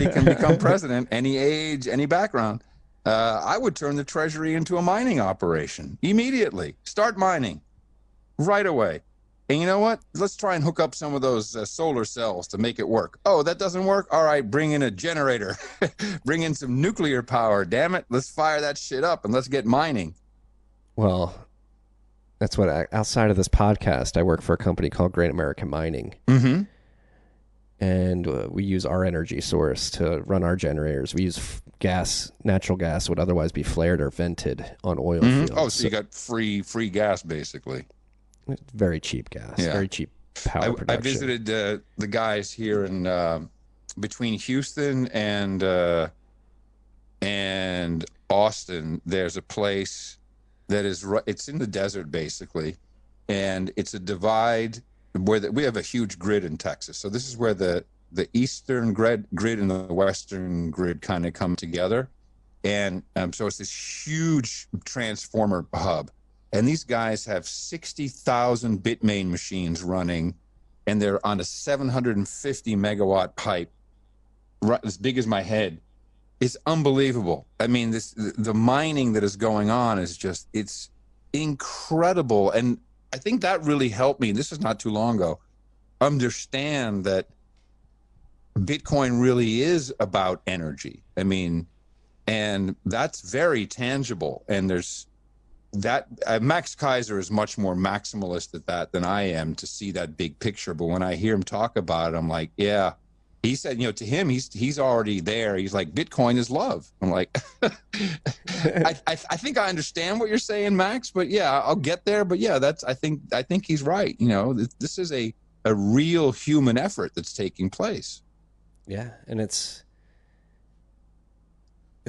can become president, any age, any background. I would turn the Treasury into a mining operation immediately. Start mining right away. And you know what? Let's try and hook up some of those solar cells to make it work. Oh, that doesn't work? All right, bring in a generator. Bring in some nuclear power. Damn it. Let's fire that shit up and let's get mining. Well, that's what outside of this podcast, I work for a company called Great American Mining. Mm-hmm. And we use our energy source to run our generators. We use gas, natural gas would otherwise be flared or vented on oil fields. Oh, so you got free gas, basically. Very cheap gas, very cheap power production. I visited the guys here in between Houston and Austin. There's a place that is it's in the desert basically, and it's a divide where we have a huge grid in Texas. So this is where the eastern grid and the western grid kind of come together, and so it's this huge transformer hub. And these guys have 60,000 Bitmain machines running, and they're on a 750 megawatt pipe, as big as my head. It's unbelievable. I mean, the mining that is going on is just, it's incredible. And I think that really helped me, this is not too long ago, understand that Bitcoin really is about energy. I mean, and that's very tangible. And there's, that Max Kaiser is much more maximalist at that than I am to see that big picture. But when I hear him talk about it, I'm like, yeah. He said, you know, to him, he's already there. He's like, Bitcoin is love. I'm like, I think I understand what you're saying, Max. But yeah, I'll get there. But yeah, I think he's right. You know, this is a real human effort that's taking place. Yeah, and this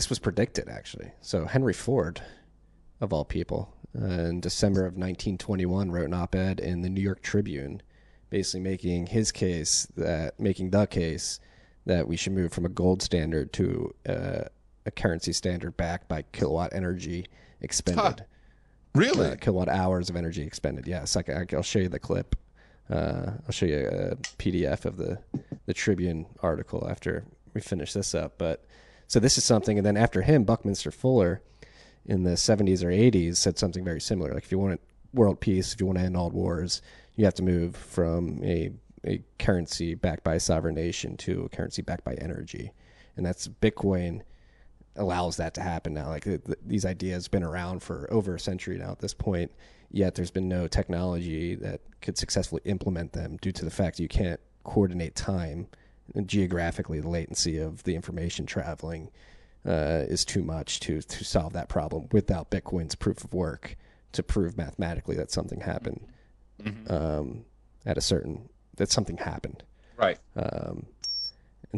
was predicted actually. So Henry Ford, of all people, in December of 1921, wrote an op-ed in the New York Tribune, basically making the case that we should move from a gold standard to a currency standard backed by kilowatt energy expended. Really? Kilowatt hours of energy expended. Yes, I'll show you the clip. I'll show you a PDF of the Tribune article after we finish this up. But so this is something, and then after him, Buckminster Fuller, in the 70s or 80s, said something very similar. Like, if you want world peace, if you want to end all wars, you have to move from a currency backed by a sovereign nation to a currency backed by energy. And that's Bitcoin allows that to happen now. Like, these ideas have been around for over a century now at this point, yet there's been no technology that could successfully implement them due to the fact that you can't coordinate time. And geographically, the latency of the information traveling is too much to solve that problem without Bitcoin's proof of work to prove mathematically that something happened. Mm-hmm. That something happened. Right. And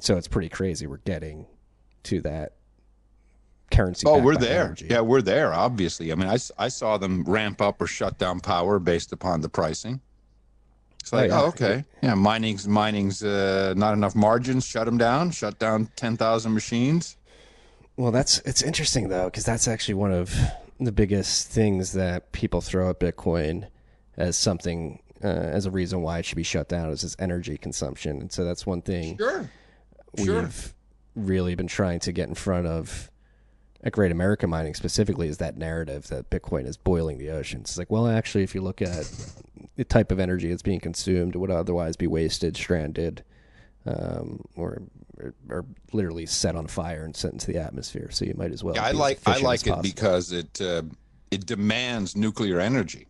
so it's pretty crazy. We're getting to that currency. Oh, we're there. Energy. Yeah, we're there, obviously. I mean, I saw them ramp up or shut down power based upon the pricing. It's like, okay. Yeah, mining's not enough margins. Shut down 10,000 machines. Well, it's interesting, though, because that's actually one of the biggest things that people throw at Bitcoin as something, as a reason why it should be shut down, is its energy consumption. And so that's one thing we've really been trying to get in front of at Great American Mining specifically, is that narrative that Bitcoin is boiling the oceans. It's like, well, actually, if you look at the type of energy that's being consumed, it would otherwise be wasted, stranded, or literally set on fire and sent into the atmosphere. So you might as well. Yeah, I like it because it demands nuclear energy.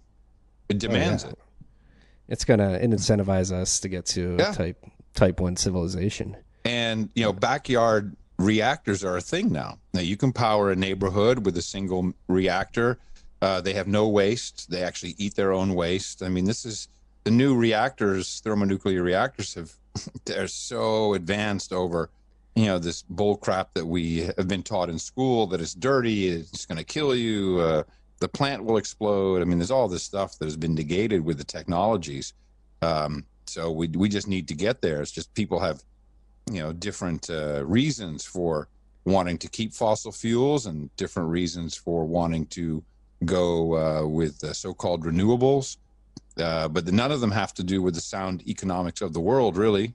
It demands it. It's gonna incentivize us to get to type 1 civilization. And backyard reactors are a thing now. Now you can power a neighborhood with a single reactor. They have no waste. They actually eat their own waste. I mean, this is the new reactors. Thermonuclear reactors they're so advanced over, this bull crap that we have been taught in school, that it's dirty, it's going to kill you, the plant will explode. I mean, there's all this stuff that has been negated with the technologies. So we just need to get there. It's just people have, different reasons for wanting to keep fossil fuels and different reasons for wanting to go with so-called renewables. But none of them have to do with the sound economics of the world, really.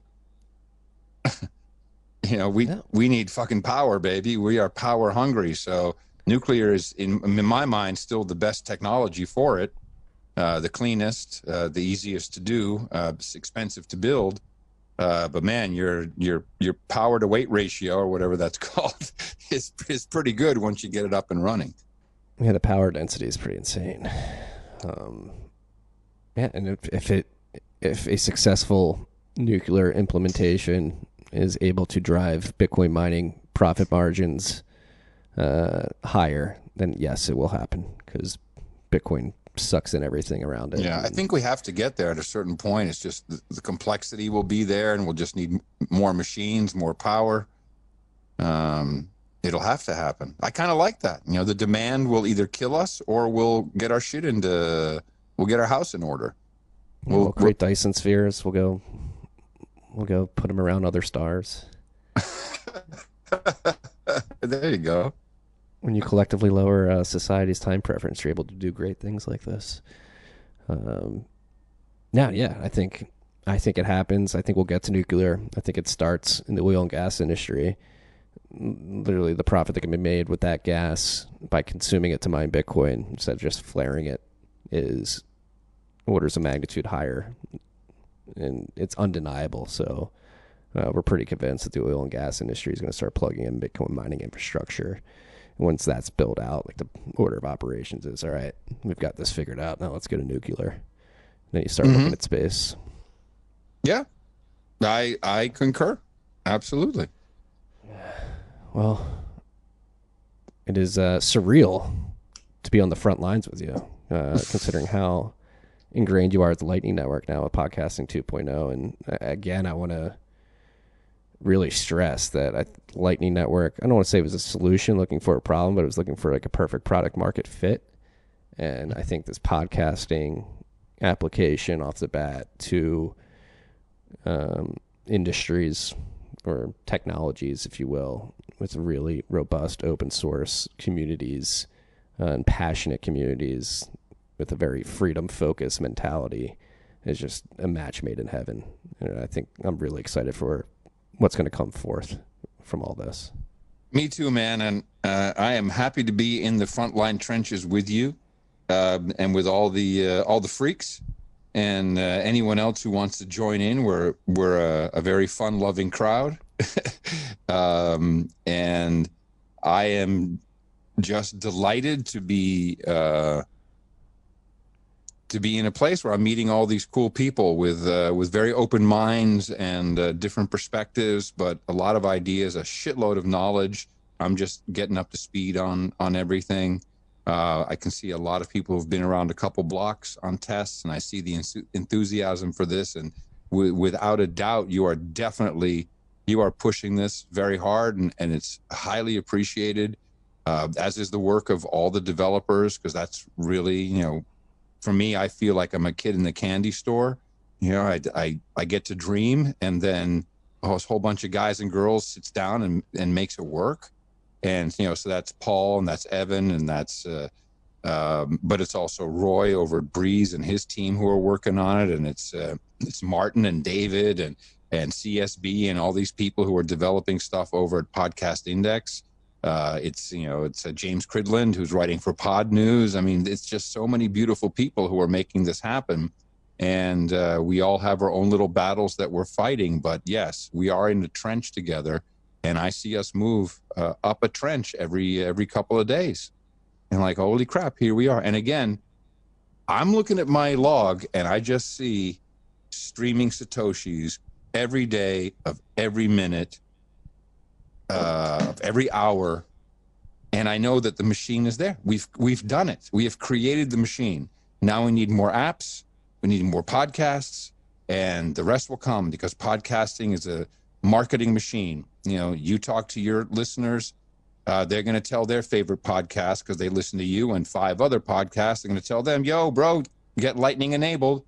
We need fucking power, baby. We are power hungry. So nuclear is, in my mind, still the best technology for it. The cleanest, the easiest to do. It's expensive to build. But man, your power to weight ratio, or whatever that's called, is pretty good once you get it up and running. Yeah, the power density is pretty insane. And if a successful nuclear implementation is able to drive Bitcoin mining profit margins higher, then yes, it will happen, because Bitcoin sucks in everything around it. Yeah, I think we have to get there at a certain point. It's just the complexity will be there, and we'll just need more machines, more power. It'll have to happen. I kind of like that. The demand will either kill us, or we'll get our we'll get our house in order. We'll create Dyson spheres. We'll go put them around other stars. There you go. When you collectively lower society's time preference, you're able to do great things like this. I think it happens. I think we'll get to nuclear. I think it starts in the oil and gas industry. Literally, the profit that can be made with that gas by consuming it to mine Bitcoin instead of just flaring it is orders of magnitude higher, and it's undeniable. So we're pretty convinced that the oil and gas industry is going to start plugging in Bitcoin mining infrastructure. Once that's built out, like, the order of operations is, all right, we've got this figured out. Now let's go to nuclear. Then you start looking at space. Yeah, I concur. Absolutely. Well, it is surreal to be on the front lines with you, considering how ingrained you are at the Lightning Network now with Podcasting 2.0. And again, I want to really stress that Lightning Network, I don't want to say it was a solution looking for a problem, but it was looking for like a perfect product market fit. And I think this podcasting application off the bat to industries or technologies, if you will, with really robust open source communities and passionate communities with a very freedom focused mentality is just a match made in heaven. And I think I'm really excited for what's going to come forth from all this. Me too, man. And I am happy to be in the frontline trenches with you and with all the freaks and anyone else who wants to join in. We're a very fun loving crowd. And I am just delighted to be in a place where I'm meeting all these cool people with very open minds and different perspectives, but a lot of ideas, a shitload of knowledge. I'm just getting up to speed on everything. I can see a lot of people who've been around a couple blocks on tests, and I see the enthusiasm for this. And without a doubt, you are pushing this very hard, and it's highly appreciated, as is the work of all the developers, because that's really, for me, I feel like I'm a kid in the candy store. I get to dream, and then a whole bunch of guys and girls sits down and makes it work. And, so that's Paul, and that's Evan, and that's, but it's also Roy over at Breeze and his team who are working on it. And it's Martin and David and CSB and all these people who are developing stuff over at Podcast Index. It's James Cridland who's writing for Pod News. I mean, it's just so many beautiful people who are making this happen. And we all have our own little battles that we're fighting. But yes, we are in the trench together. And I see us move up a trench every couple of days. And like, holy crap, here we are. And again, I'm looking at my log and I just see streaming Satoshis every day of every minute of every hour. And I know that the machine is there. We've done it. We have created the machine. Now we need more apps. We need more podcasts, and the rest will come, because podcasting is marketing machine. You know, you talk to your listeners, they're going to tell their favorite podcast because they listen to you, and 5 other podcasts. They're going to tell them, yo, bro, get Lightning enabled.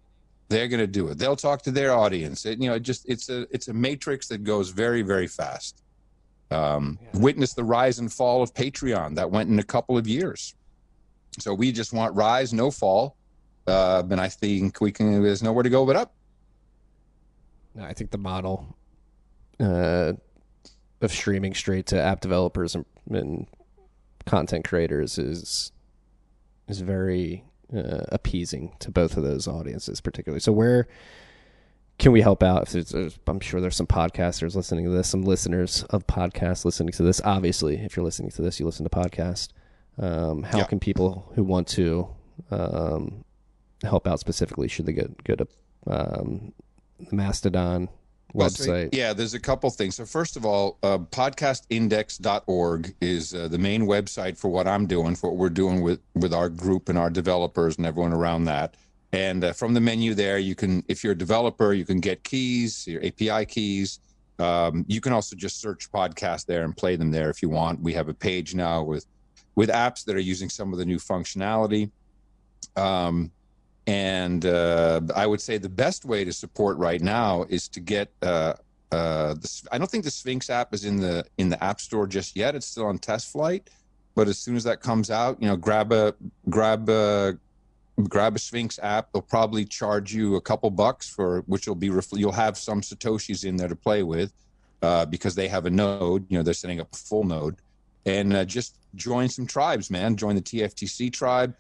They're going to do it. They'll talk to their audience. It's a matrix that goes very, very fast. Witness the rise and fall of Patreon. That went in a couple of years. So we just want rise, no fall. And I think there's nowhere to go but up. No, I think the model of streaming straight to app developers and content creators is very appeasing to both of those audiences particularly. So where can we help out? I'm sure there's some podcasters listening to this, some listeners of podcasts listening to this. Obviously, if you're listening to this, you listen to podcasts. How can people who want to help out specifically, should they go to the Mastodon website? Yeah, there's a couple things. So first of all, podcastindex.org is the main website for what I'm doing, for what we're doing with our group and our developers and everyone around that. And from the menu there, you can, if you're a developer, you can get keys, your API keys. You can also just search podcasts there and play them there if you want. We have a page now with apps that are using some of the new functionality. And I would say the best way to support right now is to get I don't think the Sphinx app is in the App Store just yet. It's still on test flight, but as soon as that comes out, you know, grab a Sphinx app. They'll probably charge you a couple bucks for which you'll have some Satoshis in there to play with because they have a node. You know, they're setting up a full node, and just join some tribes, man. Join the TFTC tribe.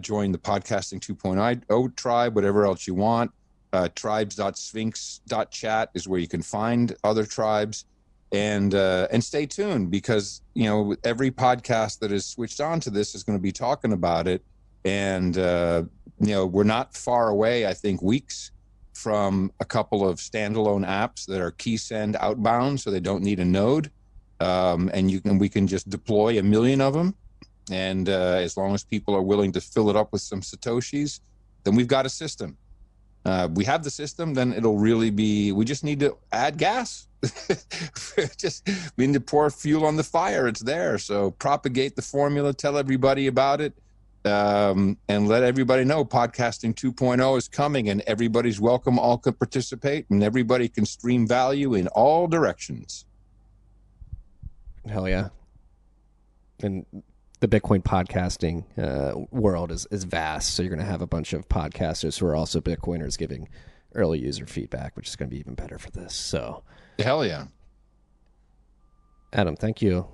Join the Podcasting 2.0 tribe, whatever else you want. Tribes.sphinx.chat is where you can find other tribes, and stay tuned because, you know, every podcast that is switched on to this is going to be talking about it. And, you know, we're not far away, I think, weeks from a couple of standalone apps that are key send outbound, so they don't need a node. And we can just deploy 1 million of them. And as long as people are willing to fill it up with some Satoshis, then we've got a system. We have the system, then it'll really be, we just need to add gas. We need to pour fuel on the fire. It's there. So propagate the formula, tell everybody about it, and let everybody know Podcasting 2.0 is coming, and everybody's welcome. All can participate, and everybody can stream value in all directions. Hell yeah. And the Bitcoin podcasting world is vast, so you're going to have a bunch of podcasters who are also Bitcoiners giving early user feedback, which is going to be even better for this. So, hell yeah. Adam, thank you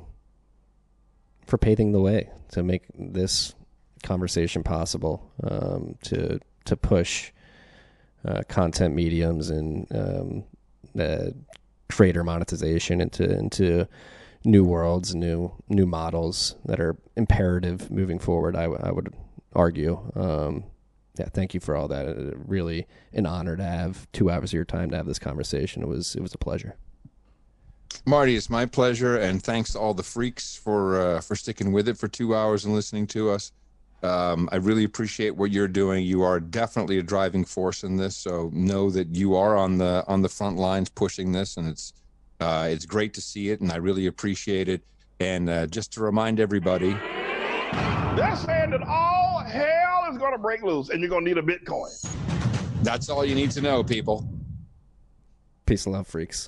for paving the way to make this conversation possible, to push content mediums and creator monetization into new worlds, new models that are imperative moving forward. I would argue. Thank you for all that. Really an honor to have 2 hours of your time to have this conversation. It was a pleasure. Marty, it's my pleasure, and thanks to all the freaks for sticking with it for 2 hours and listening to us. I really appreciate what you're doing. You are definitely a driving force in this, so know that you are on the front lines pushing this, and it's great to see it, and I really appreciate it. And just to remind everybody, they're saying that all hell is going to break loose, and you're going to need a Bitcoin. That's all you need to know, people. Peace and love, freaks.